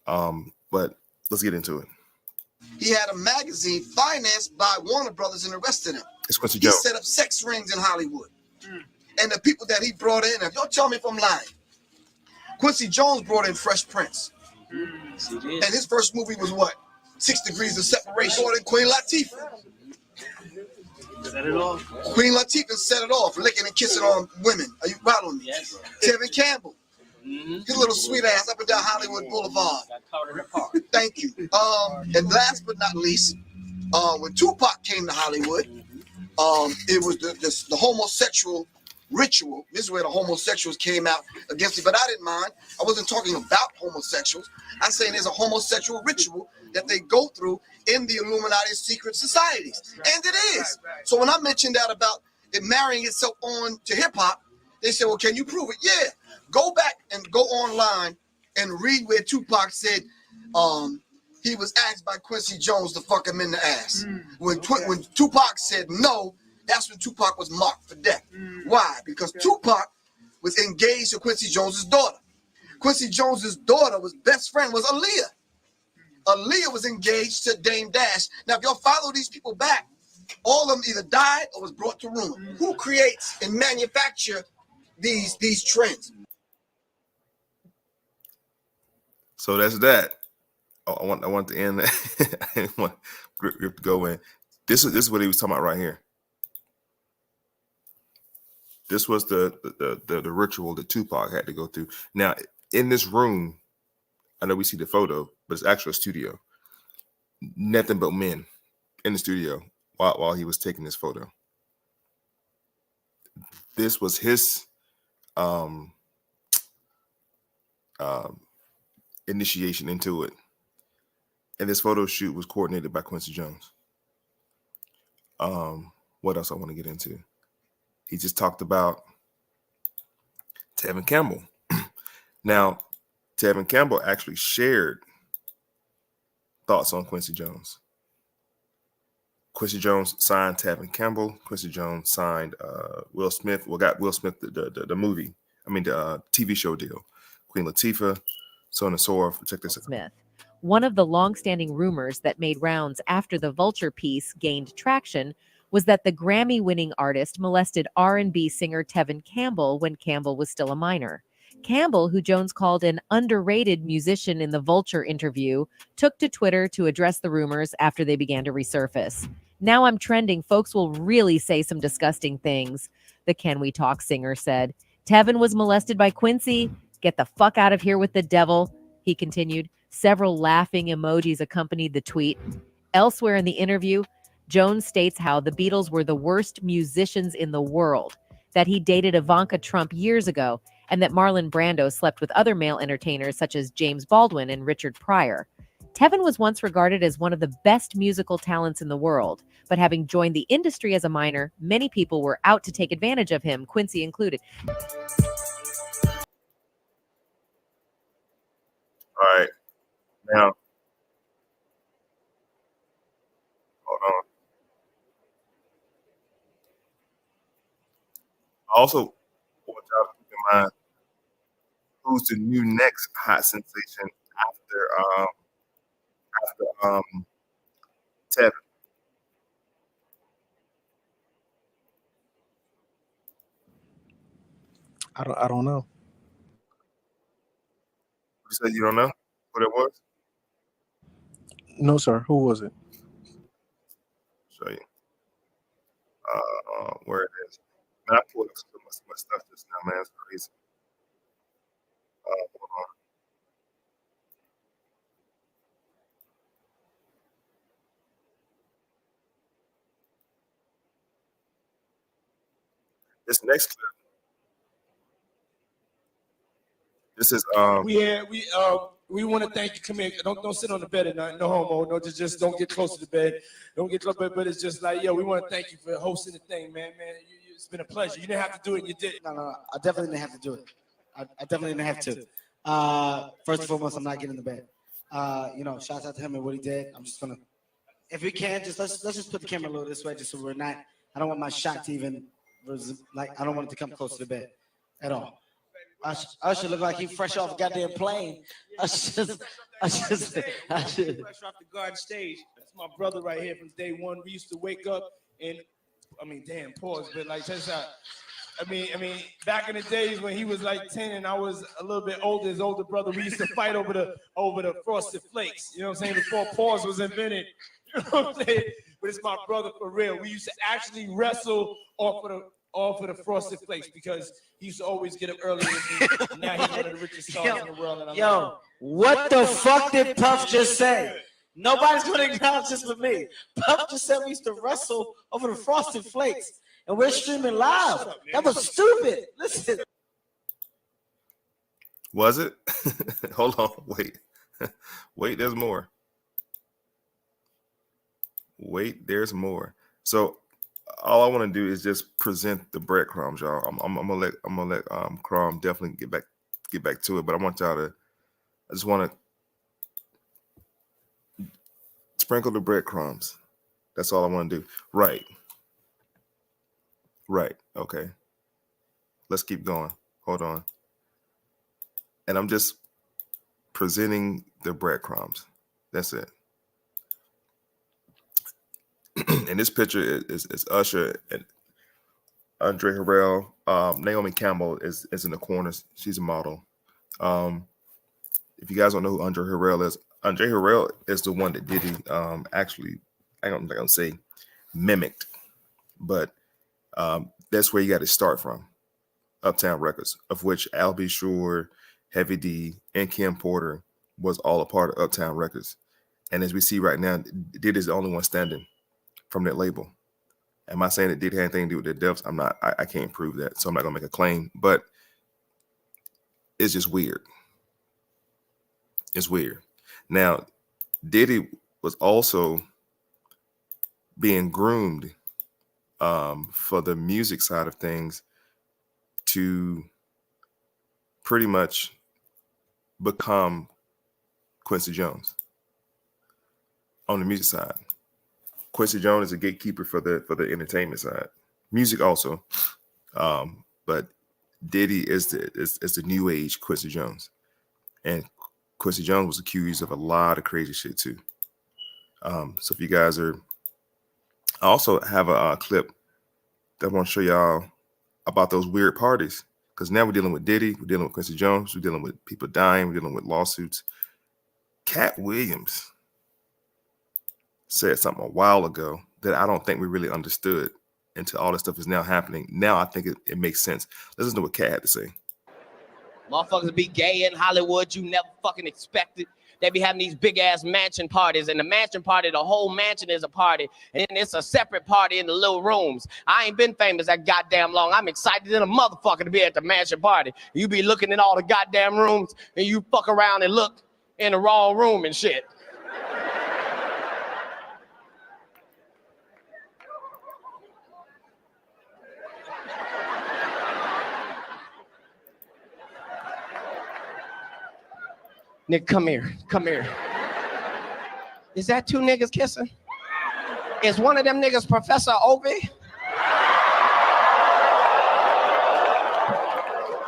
But let's get into it. He had a magazine financed by Warner Brothers and the rest of them. It's Quincy He Jones. set up sex rings in Hollywood. And the people that he brought in, if y'all tell me if I'm lying, Quincy Jones brought in Fresh Prince. And his first movie was what? 6 Degrees of Separation. Brought in Queen Latifah. Set it off. Queen Latifah set it off, licking and kissing on women. Are you proud of me? Yes. Tevin Campbell. His little sweet ass up and down Hollywood Boulevard. Thank you. And last but not least, when Tupac came to Hollywood, it was the homosexual ritual. This is where the homosexuals came out against it, but I didn't mind. I wasn't talking about homosexuals. I'm saying there's a homosexual ritual that they go through in the Illuminati secret societies, and it is. So when I mentioned that about it marrying itself on to hip hop, they said, "Well, can you prove it?" Yeah. Go back and go online and read where Tupac said he was asked by Quincy Jones to fuck him in the ass. When Tupac said no, that's when Tupac was marked for death. Why? Because Tupac was engaged to Quincy Jones's daughter. Quincy Jones's daughter was best friend was Aaliyah. Aaliyah was engaged to Dame Dash. Now, if y'all follow these people back, all of them either died or was brought to ruin. Who creates and manufacture these trends? So that's that. I want to end that. I didn't want Grip to go in. This is what he was talking about right here. This was the ritual that Tupac had to go through. Now, in this room, I know we see the photo, but it's actually a studio. Nothing but men in the studio while he was taking this photo. This was his initiation into it. And this photo shoot was coordinated by Quincy Jones. What else I want to get into? He just talked about Tevin Campbell. Now, Tevin Campbell actually shared thoughts on Quincy Jones. Quincy Jones signed Tevin Campbell. Quincy Jones signed Will Smith. Well, got Will Smith the movie. I mean, the TV show deal. Queen Latifah, so on and so forth. Check this out. Smith. One of the long-standing rumors that made rounds after the Vulture piece gained traction was that the Grammy-winning artist molested R&B singer Tevin Campbell when Campbell was still a minor. Campbell, who Jones called an underrated musician in the Vulture interview, took to Twitter to address the rumors after they began to resurface. "Now I'm trending. Folks will really say some disgusting things," the Can We Talk singer said. "Tevin was molested by Quincy. Get the fuck out of here with the devil," he continued. Several laughing emojis accompanied the tweet. Elsewhere in the interview, Jones states how the Beatles were the worst musicians in the world, that he dated Ivanka Trump years ago, and that Marlon Brando slept with other male entertainers such as James Baldwin and Richard Pryor. Tevin was once regarded as one of the best musical talents in the world, but having joined the industry as a minor, many people were out to take advantage of him, Quincy included. All right. Now, hold on. I also want y'all to keep in mind who's the new next hot sensation after Tevin. I don't know. said you don't know what it was? No, sir. Who was it? Show you. Where it is. Man, I pulled up so much stuff just now, man. It's crazy. Hold on. This next clip. This is We want to thank you. Come here. Don't sit on the bed at night. No homo. No, just don't get close to the bed. Don't get close to the bed. But it's just like, yo, we want to thank you for hosting the thing, man. It's been a pleasure. You didn't have to do it, and you did. No. I definitely didn't have to do it. I definitely didn't have to. First and foremost, I'm not getting in the bed. Shouts out to him and what he did. I'm just gonna, if we can, let's just put the camera a little this way, just so we're not. I don't want my shot to even I don't want it to come close to the bed at all. Usher look like he fresh off a goddamn plane. Fresh off the garden stage. That's my brother right here from day one. We used to wake up and, pause, but like, check this out. Back in the days when he was like 10 and I was a little bit older, his older brother, we used to fight over the frosted flakes. You know what I'm saying? Before pause was invented. You know what I'm saying? But it's my brother for real. We used to actually wrestle off of the frosted flakes because he used to always get up early with me. And now he's one of the richest stars in the world. And what the fuck did Puff just say? Nobody's gonna acknowledge this but me. Puff just said we used to wrestle over the frosted flakes. And we're streaming live. That was stupid. Listen. Was it? Hold on. Wait. Wait, there's more. Wait, there's more. So all I want to do is just present the breadcrumbs, y'all. I'm gonna let Crom definitely get back to it, but I just want to sprinkle the breadcrumbs. That's all I want to do. Right. Okay. Let's keep going. Hold on. And I'm just presenting the breadcrumbs. That's it. And this picture is Usher and Andre Harrell. Naomi Campbell is in the corners. She's a model. If you guys don't know who Andre Harrell is the one that Diddy actually, I'm not gonna say mimicked, but that's where you got to start from. Uptown Records, of which Al B. Sure, Heavy D, and Kim Porter was all a part of Uptown Records. And as we see right now, Diddy's the only one standing from that label. Am I saying that Diddy had anything to do with the deaths? I'm not. I can't prove that, so I'm not gonna make a claim. But it's just weird. It's weird. Now, Diddy was also being groomed for the music side of things to pretty much become Quincy Jones on the music side. Quincy Jones is a gatekeeper for the entertainment side, music also, but Diddy is the new age Quincy Jones, and Quincy Jones was accused of a lot of crazy shit too. So if you guys are, I also have a clip that I want to show y'all about those weird parties, because now we're dealing with Diddy, we're dealing with Quincy Jones, we're dealing with people dying, we're dealing with lawsuits. Cat Williams said something a while ago that I don't think we really understood until all this stuff is now happening. Now I think it makes sense. Listen to what Cat had to say. Motherfuckers be gay in Hollywood. You never fucking expected. They be having these big ass mansion parties, and the mansion party, the whole mansion is a party, and then it's a separate party in the little rooms. I ain't been famous that goddamn long. I'm excited than a motherfucker to be at the mansion party. You be looking in all the goddamn rooms, and you fuck around and look in the wrong room and shit. Nigga, come here. Come here. Is that two niggas kissing? Is one of them niggas Professor Obi?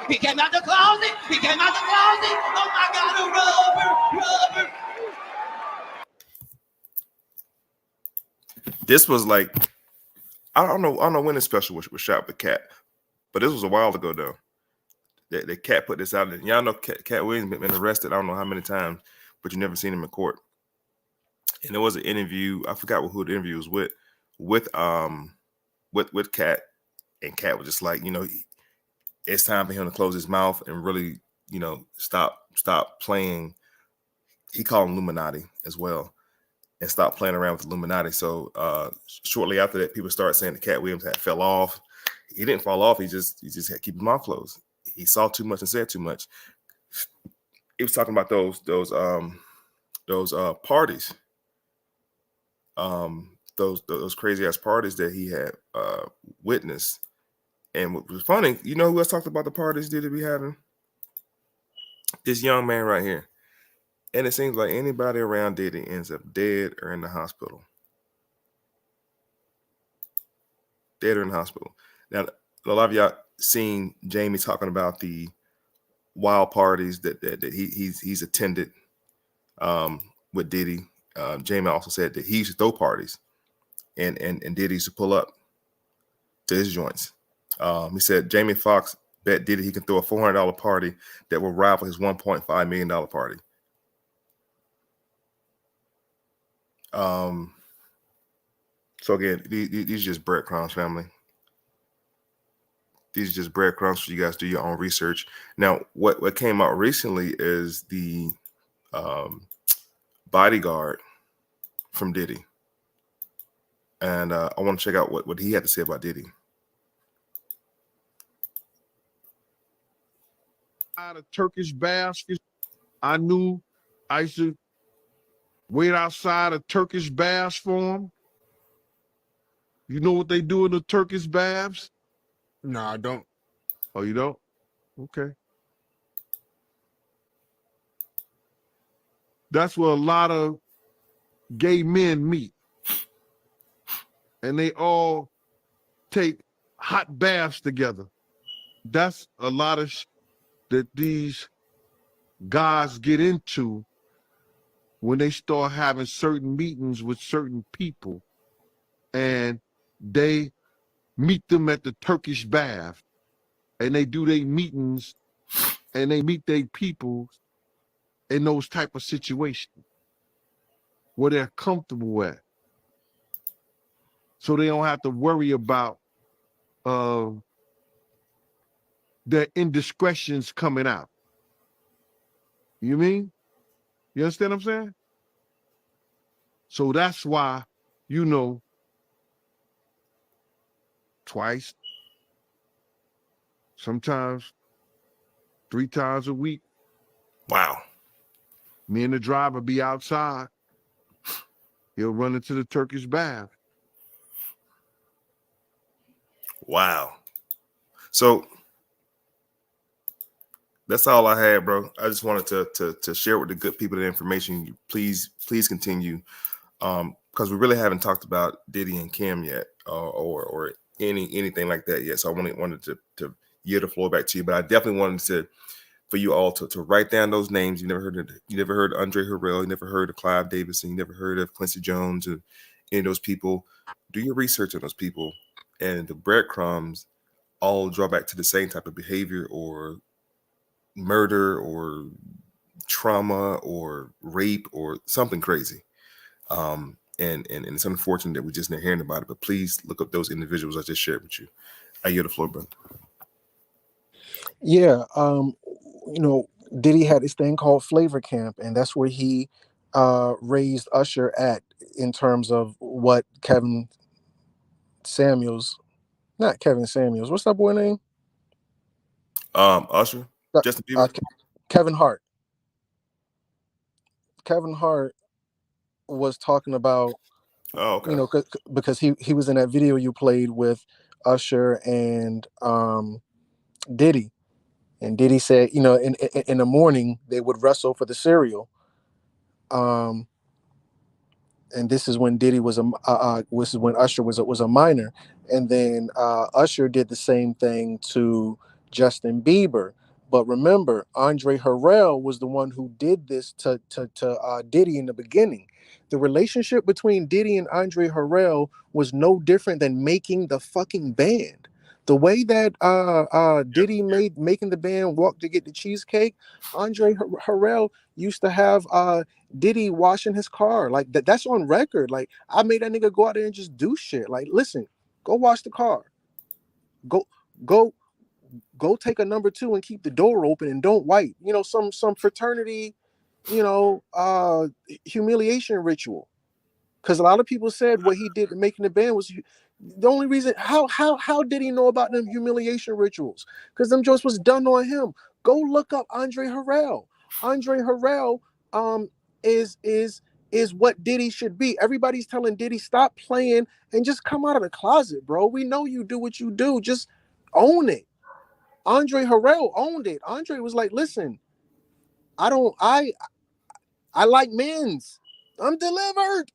He came out the closet. He came out the closet. Oh my God, a rubber. This was like, I don't know when this special was shot with Cat, but this was a while ago though. The Cat put this out. And y'all know Cat Williams been arrested. I don't know how many times, but you never seen him in court. And there was an interview. I forgot who the interview was with Cat, and Cat was just like, it's time for him to close his mouth and really, stop playing. He called him Illuminati as well, and stop playing around with Illuminati. So shortly after that, people started saying that Cat Williams had fell off. He didn't fall off. He just had to keep his mouth closed. He saw too much and said too much. He was talking about those parties, those crazy ass parties that he had witnessed. And what was funny, who else talked about the parties Diddy be having? This young man right here. And it seems like anybody around Diddy ends up dead or in the hospital. Dead or in the hospital. Now, a lot of y'all seen Jamie talking about the wild parties that he's attended with Diddy. Jamie also said that he used to throw parties, and Diddy used to pull up to his joints. He said Jamie Foxx bet Diddy he can throw a $400 party that will rival his $1.5 million party. So again, these are just breadcrumbs, family. These are just breadcrumbs for you guys to do your own research. Now, what came out recently is the bodyguard from Diddy. And I want to check out what he had to say about Diddy. Out of Turkish baths, I knew I used to wait outside of Turkish baths for him. You know what they do in the Turkish baths? No, I don't. Oh, you don't? Okay. That's where a lot of gay men meet. And they all take hot baths together. That's a lot of that these guys get into when they start having certain meetings with certain people, and they meet them at the Turkish bath, and they do their meetings and they meet their people in those type of situations where they're comfortable at. So they don't have to worry about their indiscretions coming out. You mean? You understand what I'm saying? So that's why, twice, sometimes 3 times a week. Wow. Me and the driver be outside. He'll run into the Turkish bath. Wow. So that's all I had, bro. I just wanted to share with the good people the information. Please continue, because we really haven't talked about Diddy and Kim yet, or anything like that yet. So I wanted to yield the floor back to you, but I definitely wanted for you all to write down those names. You never heard of Andre Harrell, you never heard of Clive Davidson, you never heard of Quincy Jones, or any of those people. Do your research on those people, and the breadcrumbs all draw back to the same type of behavior or murder or trauma or rape or something crazy. And it's unfortunate that we're just not hearing about it, but please look up those individuals I just shared with you. I yield the floor, brother. Yeah, Diddy had this thing called Flavor Camp, and that's where he raised Usher at, in terms of what not Kevin Samuels, what's that boy name? Usher, Justin Bieber, Kevin Hart. Kevin Hart was talking about, because he was in that video you played with Usher and Diddy. And Diddy said, in the morning they would wrestle for the cereal. And this is when Diddy was this is when Usher was a minor, and then Usher did the same thing to Justin Bieber. But remember, Andre Harrell was the one who did this to Diddy in the beginning. The relationship between Diddy and Andre Harrell was no different than making the fucking band. The way that Diddy made making the band walk to get the cheesecake, Andre Harrell used to have Diddy washing his car. Like that's on record. Like I made that nigga go out there and just do shit. Like listen, go wash the car. Go go go take a number 2 and keep the door open and don't wipe. You know, some fraternity, humiliation ritual. Because a lot of people said what he did in making the band was the only reason. How did he know about them humiliation rituals? Because them jokes was done on him. Go look up Andre Harrell. Andre Harrell is what Diddy should be. Everybody's telling Diddy stop playing and just come out of the closet, bro. We know you do what you do. Just own it. Andre Harrell owned it. Andre was like, listen, I like men's. I'm delivered.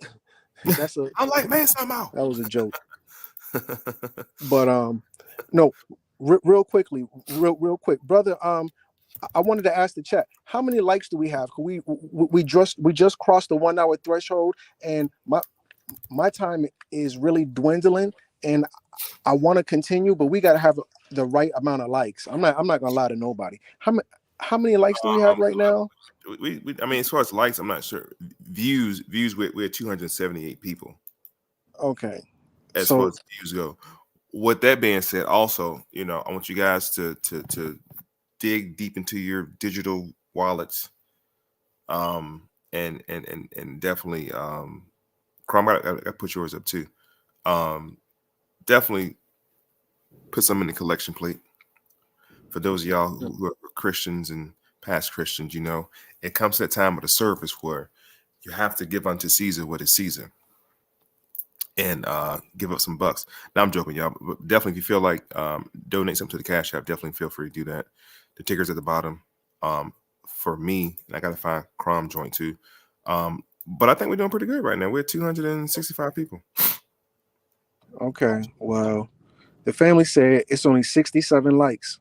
I like man somehow. That was a joke. But no, real quickly, real quick, brother. I wanted to ask the chat, how many likes do we have? We just crossed the 1 hour threshold, and my time is really dwindling, and I want to continue, but we got to have the right amount of likes. I'm not gonna lie to nobody. How many likes do we have right now? I mean, as far as likes, I'm not sure. Views, we're 278 people. Okay. As far as views go. With that being said, also, I want you guys to dig deep into your digital wallets, and definitely, Chrome, I gotta put yours up too. Definitely put some in the collection plate. For those of y'all who are Christians and past Christians, it comes to that time of the service where you have to give unto Caesar what is Caesar, and give up some bucks. Now I'm joking, y'all, but definitely if you feel like donate something to the Cash App, definitely feel free to do that. The ticker's at the bottom. For me, and I gotta find Crom joint too. But I think we're doing pretty good right now. We're 265 people. Okay, well, the family said it's only 67 likes.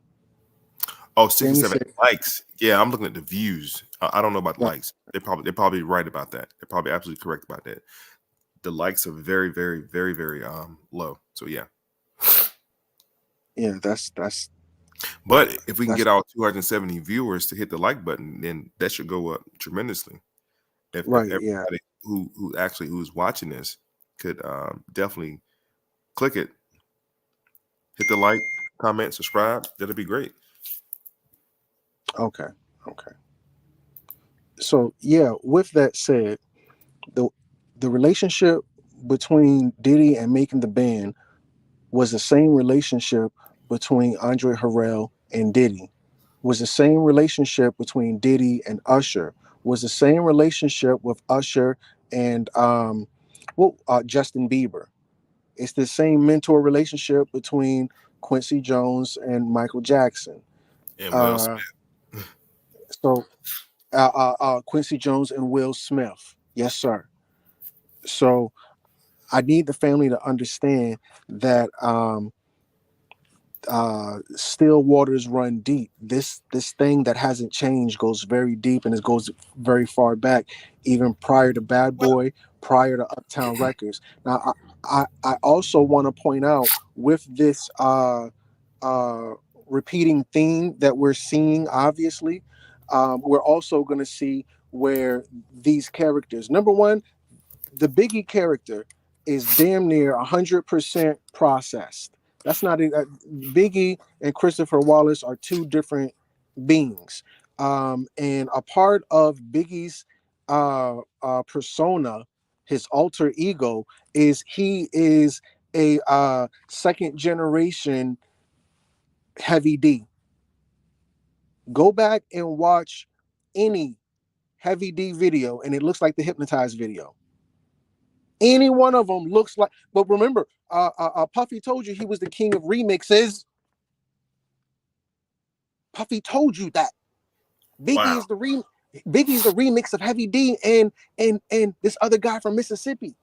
Oh, 67 likes. Yeah, I'm looking at the views. I don't know about the likes. They're probably right about that. They're probably absolutely correct about that. The likes are very, very, very, very low. So yeah. Yeah, that's. But if we can get all 270 viewers to hit the like button, then that should go up tremendously. If everybody who's watching this could definitely click it, hit the like, comment, subscribe, that'd be great. Okay. So yeah, with that said, the relationship between Diddy and making the band was the same relationship between Andre Harrell and Diddy, was the same relationship between Diddy and Usher, was the same relationship with Usher and Justin Bieber. It's the same mentor relationship between Quincy Jones and Michael Jackson. And Will Smith. So Quincy Jones and Will Smith. Yes, sir. So I need the family to understand that still waters run deep. This thing that hasn't changed goes very deep, and it goes very far back, even prior to Bad Boy, prior to Uptown Records. Now, I also want to point out with this repeating theme that we're seeing, obviously, we're also going to see where these characters, number one, the Biggie character is damn near 100% processed. That's not Biggie and Christopher Wallace are two different beings. And a part of Biggie's persona, his alter ego, is he is a second generation Heavy D. Go back and watch any Heavy D video, and it looks like the Hypnotized video. Any one of them looks like, but remember, Puffy told you he was the king of remixes. Puffy told you that. Biggie's the remix of Heavy D and this other guy from Mississippi.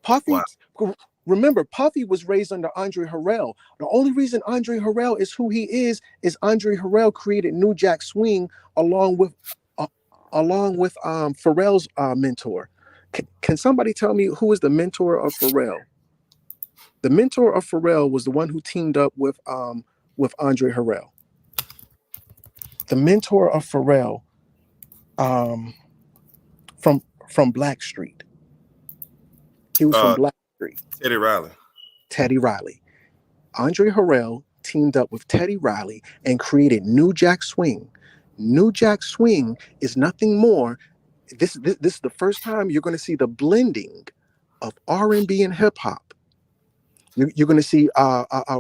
Puffy, remember, Puffy was raised under Andre Harrell. The only reason Andre Harrell is who he is Andre Harrell created New Jack Swing along with Pharrell's mentor. Can somebody tell me who is the mentor of Pharrell? The mentor of Pharrell was the one who teamed up with Andre Harrell. The mentor of Pharrell, um, from Blackstreet. He was from Blackstreet. Teddy Riley. Teddy Riley. Andre Harrell teamed up with Teddy Riley and created New Jack Swing. New Jack Swing is nothing more. This is the first time you're going to see the blending of R&B and hip hop. You're going to see.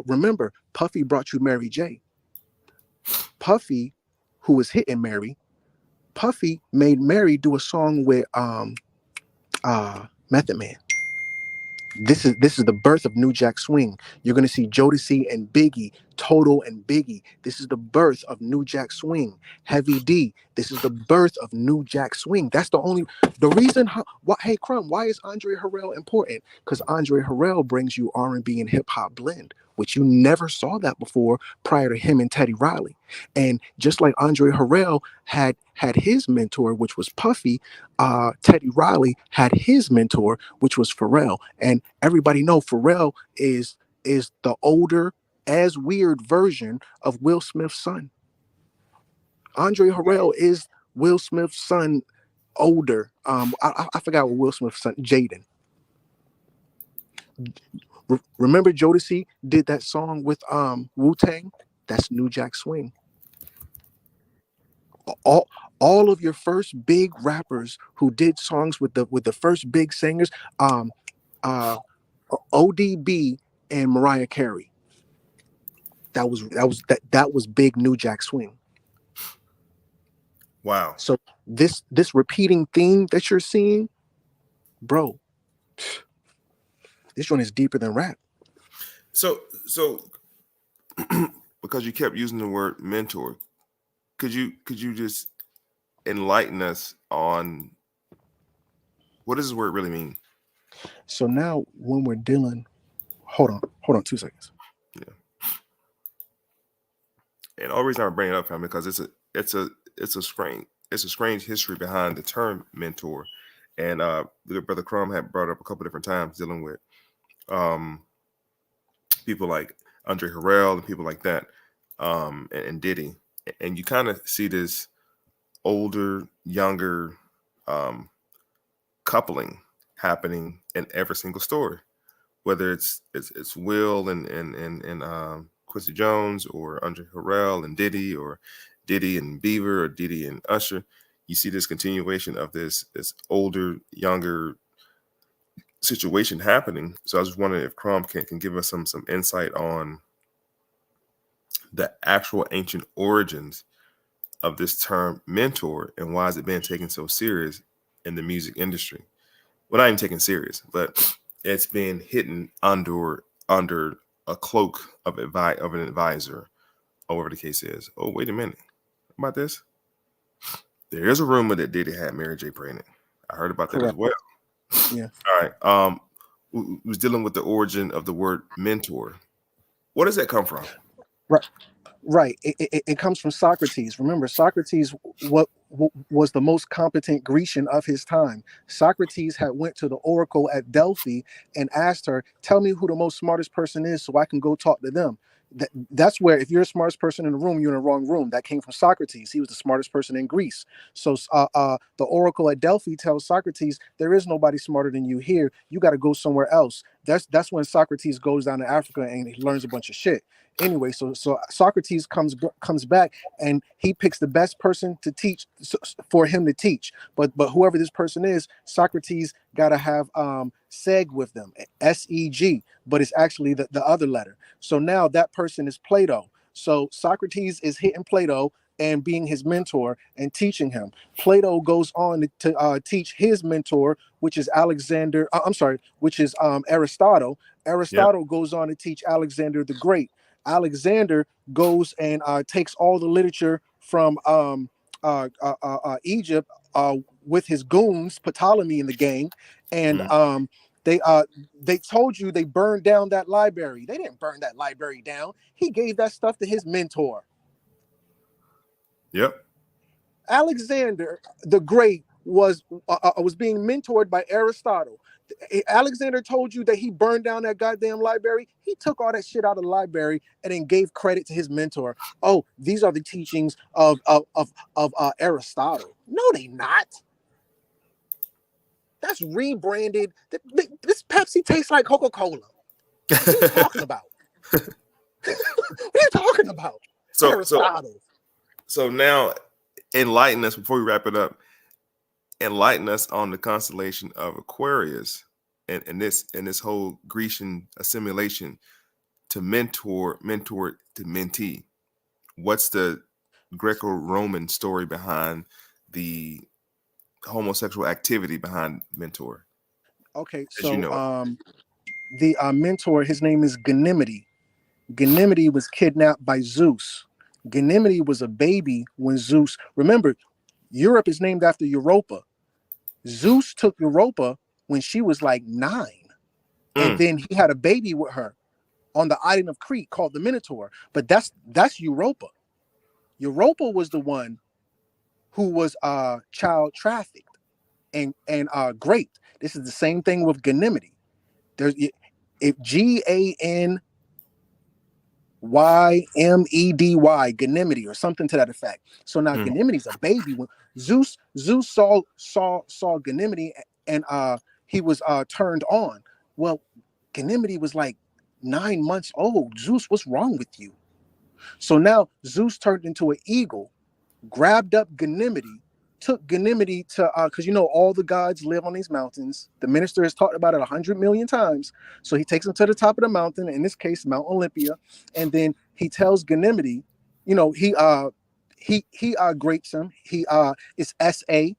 Remember, Puffy brought you Mary J. Puffy, who was hitting Mary. Puffy made Mary do a song with Method Man. This is the birth of New Jack Swing. You're going to see Jodeci and Biggie, Toto and Biggie. This is the birth of New Jack Swing. Heavy D. This is the birth of New Jack Swing. That's the reason. Hey, Crumb, why is Andre Harrell important? Because Andre Harrell brings you R&B and hip hop blend, which you never saw that before prior to him and Teddy Riley. And just like Andre Harrell had his mentor, which was Puffy, Teddy Riley had his mentor, which was Pharrell. And everybody know Pharrell is the older, as weird version of Will Smith's son. Andre Harrell is Will Smith's son, older. I forgot what Will Smith's son, Jaden. Remember Jodeci did that song with Wu-Tang? That's New Jack Swing. All of your first big rappers who did songs with the first big singers, ODB and Mariah Carey. That was big New Jack Swing. Wow. So this repeating theme that you're seeing, bro, this one is deeper than rap. So because you kept using the word mentor, could you just enlighten us on what does this word really mean? So now when we're dealing, hold on 2 seconds. Yeah. And the only reason I bring it up, family, because it's a strange history behind the term mentor. And Brother Crumb had brought up a couple different times dealing with people like Andre Harrell and people like that, and Diddy. And you kind of see this older, younger coupling happening in every single story, whether it's Will and Quincy Jones, or Andre Harrell and Diddy, or Diddy and Beaver, or Diddy and Usher. You see this continuation of this older, younger situation happening. So I was just wondering if Crumb can give us some insight on the actual ancient origins of this term mentor, and why is it being taken so serious in the music industry? Well, not even taken serious, but it's been hidden under a cloak of an advisor, or whatever the case is. Oh, wait a minute. How about this? There is a rumor that Diddy had Mary J. pregnant. I heard about that as well. Yeah. All right. We was dealing with the origin of the word mentor. Where does that come from? Right. It comes from Socrates. Remember, Socrates was the most competent Grecian of his time. Socrates had went to the oracle at Delphi and asked her, "Tell me who the most smartest person is so I can go talk to them." That's where, if you're the smartest person in the room, you're in the wrong room. That came from Socrates. He was the smartest person in Greece. So the oracle at Delphi tells Socrates, "There is nobody smarter than you here. You got to go somewhere else." That's when Socrates goes down to Africa and he learns a bunch of shit. Anyway, so Socrates comes back and he picks the best person to teach, for him to teach. But whoever this person is, Socrates got to have seg with them, SEG, but it's actually the other letter. So now that person is Plato. So Socrates is hitting Plato and being his mentor and teaching him. Plato goes on to teach his mentor, which is Aristotle. Aristotle goes on to teach Alexander the Great. Alexander goes and takes all the literature from Egypt with his goons, Ptolemy in the gang, and they told you they burned down that library. They didn't burn that library down. He gave that stuff to his mentor. Yep. Alexander the Great was being mentored by Aristotle. Alexander told you that he burned down that goddamn library. He took all that shit out of the library and then gave credit to his mentor. Oh, these are the teachings of Aristotle. No, they not. That's rebranded. This Pepsi tastes like Coca-Cola. What are you talking about? What are you talking about? Aristotle. So now, enlighten us before we wrap it up. Enlighten us on the constellation of Aquarius and this whole Grecian assimilation to mentor to mentee. What's the Greco-Roman story behind the homosexual activity behind mentor? Okay, As you know the mentor, his name is Ganymede. Ganymede was kidnapped by Zeus. Ganymede was a baby when Zeus. Remember, Europe is named after Europa. Zeus took Europa when she was like 9, and then he had a baby with her on the island of Crete called the Minotaur. But that's Europa. Europa was the one who was child trafficked and raped. This is the same thing with Ganymede. There's if Ganymedy, Ganymede, or something to that effect. So now Ganymede's a baby. When Zeus saw Ganymede and he was turned on. Well, Ganymede was like 9 months old. Zeus, what's wrong with you? So now Zeus turned into an eagle, grabbed up Ganymede, took Ganymede to because all the gods live on these mountains. The minister has talked about it 100 million times. So he takes him to the top of the mountain, in this case Mount Olympia, and then he tells Ganymede, he grapes him. It's SA.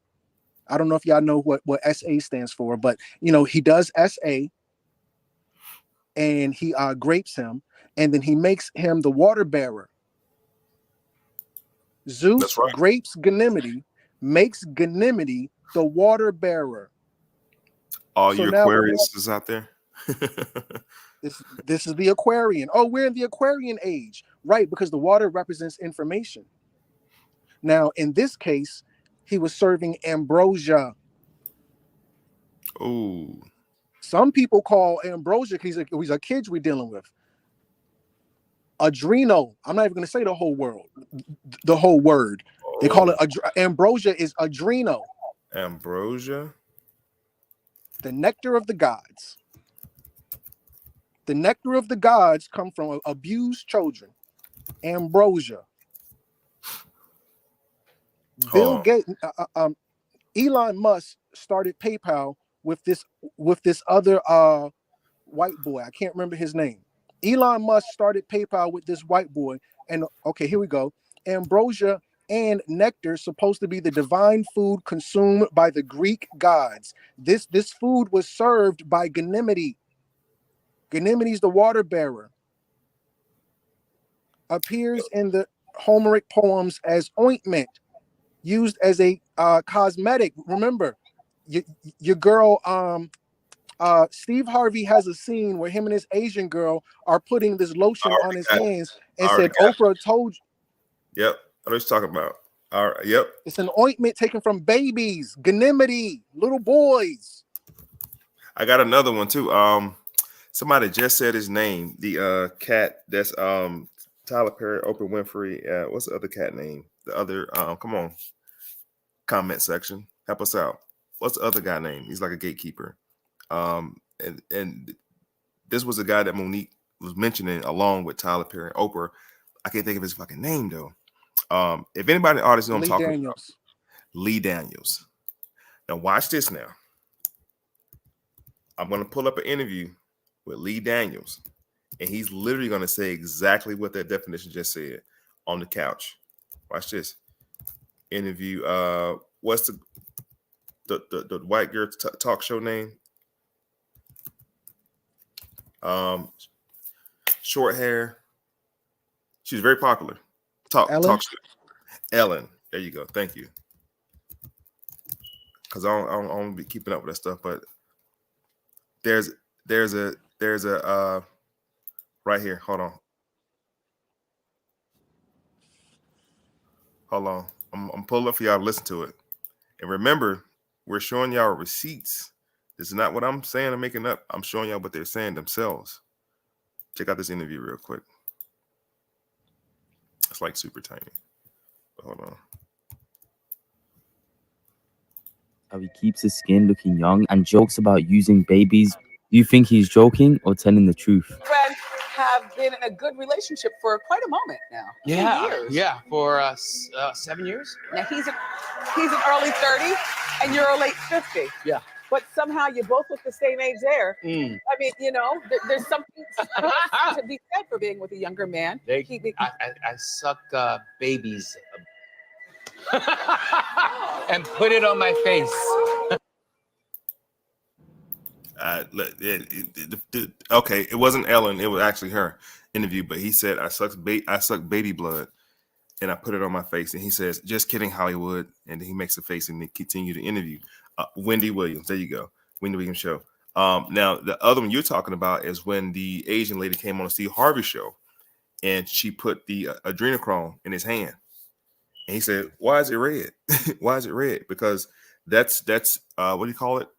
I don't know if y'all know what SA stands for, but he does SA, and he grapes him, and then he makes him the water bearer. Zeus grapes Ganymede, makes Ganymede the water bearer. All your Aquarius is out there. This is the Aquarian. Oh, we're in the Aquarian age, right? Because the water represents information. Now, in this case, he was serving ambrosia. Oh. Some people call ambrosia because he's a kid we're dealing with. Adreno. I'm not even going to say the whole word. They call it ambrosia is adreno. Ambrosia. The nectar of the gods. The nectar of the gods come from abused children. Ambrosia. Bill Gates, Elon Musk started PayPal with this other white boy. I can't remember his name. Elon Musk started PayPal with this white boy, and okay, here we go. Ambrosia and nectar supposed to be the divine food consumed by the Greek gods. This food was served by Ganymede. Ganymede's the water bearer. Appears in the Homeric poems as ointment, used as a cosmetic. Remember, your girl Steve Harvey has a scene where him and his Asian girl are putting this lotion on his hands and said, Oprah told you. Yep. I know what you're talking about. All right. Yep. It's an ointment taken from babies, Ganymede, little boys. I got another one too. Somebody just said his name. The cat that's Tyler Perry, Oprah Winfrey. What's the other cat name? The other come on. Comment section. Help us out. What's the other guy name? He's like a gatekeeper. And this was a guy that Monique was mentioning along with Tyler Perry and Oprah. I can't think of his fucking name though. If anybody in the audience knows I'm talking about, Lee Daniels. Now watch this now. I'm going to pull up an interview with Lee Daniels, and he's literally going to say exactly what that definition just said on the couch. Watch this interview. What's the white girl talk show name? Short hair. She's very popular. Talk show. Ellen. There you go. Thank you. Because I don't be keeping up with that stuff, but there's a right here. Hold on. I'm pulling up for y'all to listen to it. And remember, we're showing y'all receipts This is not what I'm saying. I'm making up. I'm showing y'all what they're saying themselves. Check out this interview real quick. It's like super tiny. But hold on. How he keeps his skin looking young and jokes about using babies. Do you think he's joking or telling the truth? Friends have been in a good relationship for quite a moment now. 2 years. Yeah, for 7 years. Now he's an early 30 and you're a late 50. Yeah. But somehow you both look the same age there. Mm. I mean, you know, there's something to be said for being with a younger man. I suck babies and put it on my face. Okay, it wasn't Ellen. It was actually her interview. But he said, I suck baby blood, and I put it on my face. And he says, just kidding, Hollywood. And then he makes a face and they continue the interview. Wendy Williams. There you go. Wendy Williams show. Now, the other one you're talking about is when the Asian lady came on the Steve Harvey show and she put the adrenochrome in his hand. And he said, why is it red? Why is it red? Because that's what do you call it?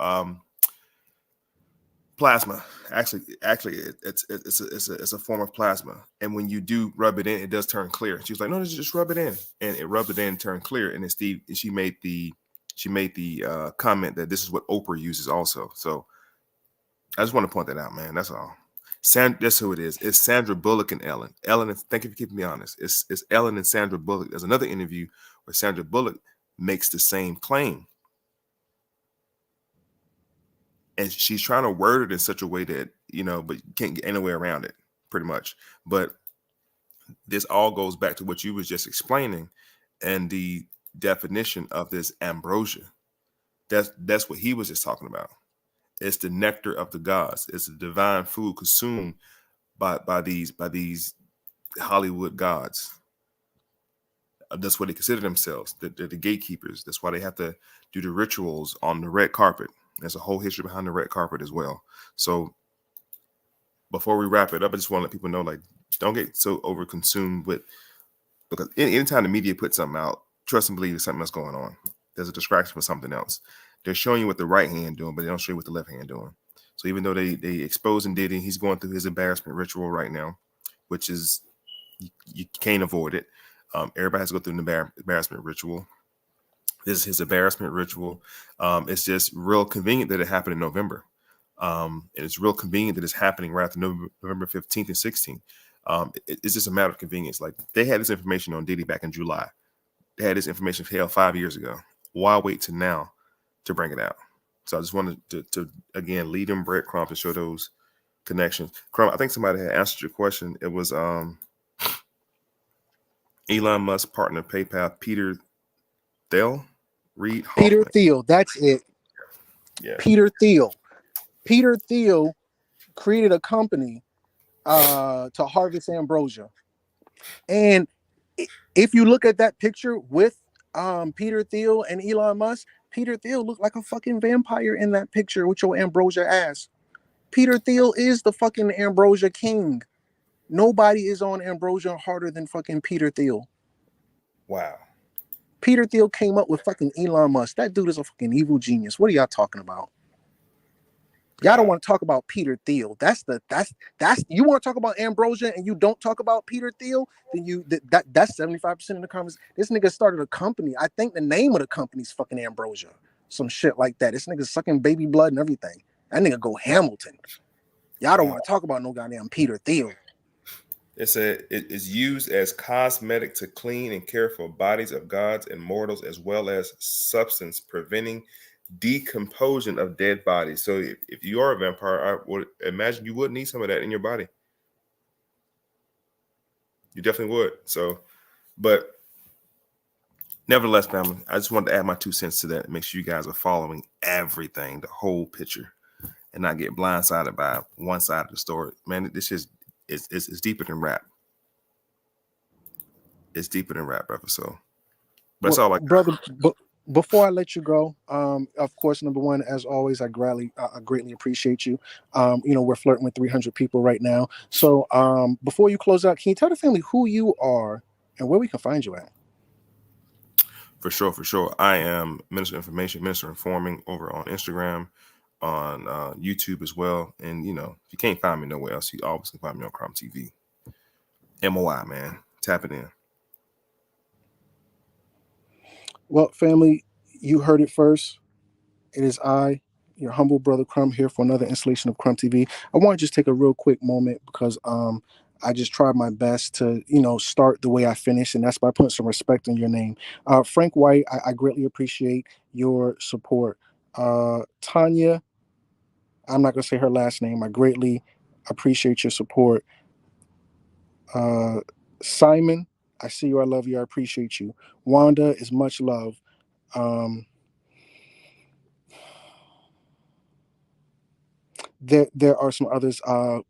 Plasma. Actually, it's a form of plasma. And when you do rub it in, it does turn clear. She was like, no, just rub it in. And it rubbed it in and turned clear. And then she made the comment that this is what Oprah uses also. So I just want to point that out, man. That's all. That's who it is. It's Sandra Bullock and Ellen. Ellen, thank you for keeping me honest. It's Ellen and Sandra Bullock. There's another interview where Sandra Bullock makes the same claim. And she's trying to word it in such a way that, but you can't get anywhere around it, pretty much. But this all goes back to what you was just explaining and the definition of this ambrosia. That's what he was just talking about. It's the nectar of the gods. It's the divine food consumed by these Hollywood gods. That's what they consider themselves. They're the gatekeepers. That's why they have to do the rituals on the red carpet. There's a whole history behind the red carpet as well. So before we wrap it up, I just want to let people know, don't get so overconsumed with, because anytime the media puts something out, trust and believe there's something else going on. There's a distraction for something else. They're showing you what the right hand doing, but they don't show you what the left hand doing. So even though they exposing Diddy, he's going through his embarrassment ritual right now, which is, you can't avoid it. Everybody has to go through an embarrassment ritual. This is his embarrassment ritual. It's just real convenient that it happened in November. And it's real convenient that it's happening right after November 15th and 16th. It's just a matter of convenience. Like, they had this information on Diddy back in July. They had this information 5 years ago. Why wait to now to bring it out? So I just wanted to again, lead them breadcrumbs to show those connections. Crumb, I think somebody had answered your question. It was Elon Musk partner PayPal, Peter Thiel. Reed Hoffman. Peter Thiel, that's it. Yeah. Peter Thiel created a company to harvest ambrosia. And if you look at that picture with Peter Thiel and Elon Musk, Peter Thiel looked like a fucking vampire in that picture with your ambrosia ass. Peter Thiel is the fucking ambrosia king. Nobody is on ambrosia harder than fucking Peter Thiel. Wow. Peter Thiel came up with fucking Elon Musk. That dude is a fucking evil genius. What are y'all talking about? Y'all don't want to talk about Peter Thiel. That's you want to talk about ambrosia and you don't talk about Peter Thiel, then that's 75% of the conversation. This nigga started a company. I think the name of the company's fucking ambrosia. Some shit like that. This nigga sucking baby blood and everything. That nigga go Hamilton. Y'all don't want to talk about no goddamn Peter Thiel. It is used as cosmetic to clean and care for bodies of gods and mortals, as well as substance preventing decomposition of dead bodies. So if you are a vampire, I would imagine you would need some of that in your body. You definitely would. So, but nevertheless, family, I just wanted to add my 2 cents to that. Make sure you guys are following everything, the whole picture, and not get blindsided by one side of the story. Man, this is it's deeper than rap. It's deeper than rap, brother. So that's all brother. Before I let you go, of course, number one, as always, I greatly appreciate you. We're flirting with 300 people right now. So before you close out, can you tell the family who you are and where we can find you at? For sure. I am Minister of Information, Minister Informing over on Instagram. on YouTube as well. And, you know, if you can't find me nowhere else, you always can find me on Crumb TV. M.O.I, man. Tap it in. Well, family, you heard it first. It is I, your humble brother Crumb, here for another installation of Crumb TV. I want to just take a real quick moment because I just tried my best to, you know, start the way I finish, and that's by putting some respect in your name. Frank White, I greatly appreciate your support. Tanya, I'm not going to say her last name. I greatly appreciate your support. Simon, I see you. I love you. I appreciate you. Wanda is much love. There are some others,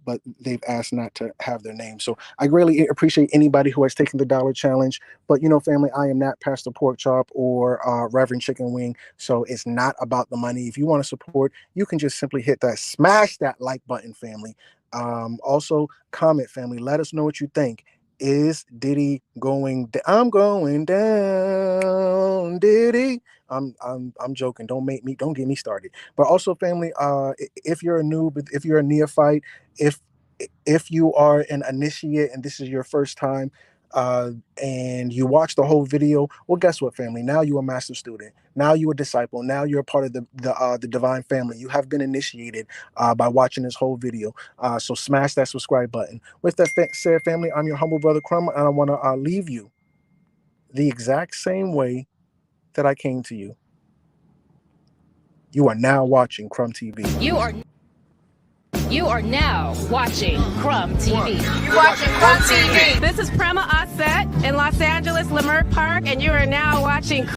but they've asked not to have their name. So I greatly appreciate anybody who has taken the dollar challenge. But, you know, family, I am not Pastor Pork Chop or Reverend Chicken Wing. So it's not about the money. If you want to support, you can just simply hit that, smash that like button, family. Also, comment, family. Let us know what you think. Is Diddy going? I'm going down, Diddy. I'm joking. Don't get me started. But also, family, if you're a noob, if you're a neophyte, if you are an initiate and this is your first time, and you watch the whole video, well, guess what, family? Now you're a master student. Now you're a disciple. Now you're a part of the divine family. You have been initiated by watching this whole video. So smash that subscribe button. With that said, family, I'm your humble brother Crumb, and I want to leave you the exact same way that I came to you. You are now watching Crumb TV. You are now watching Crumb TV. You're watching Crumb TV. This is Prema Osset in Los Angeles, Leimert Park, and you are now watching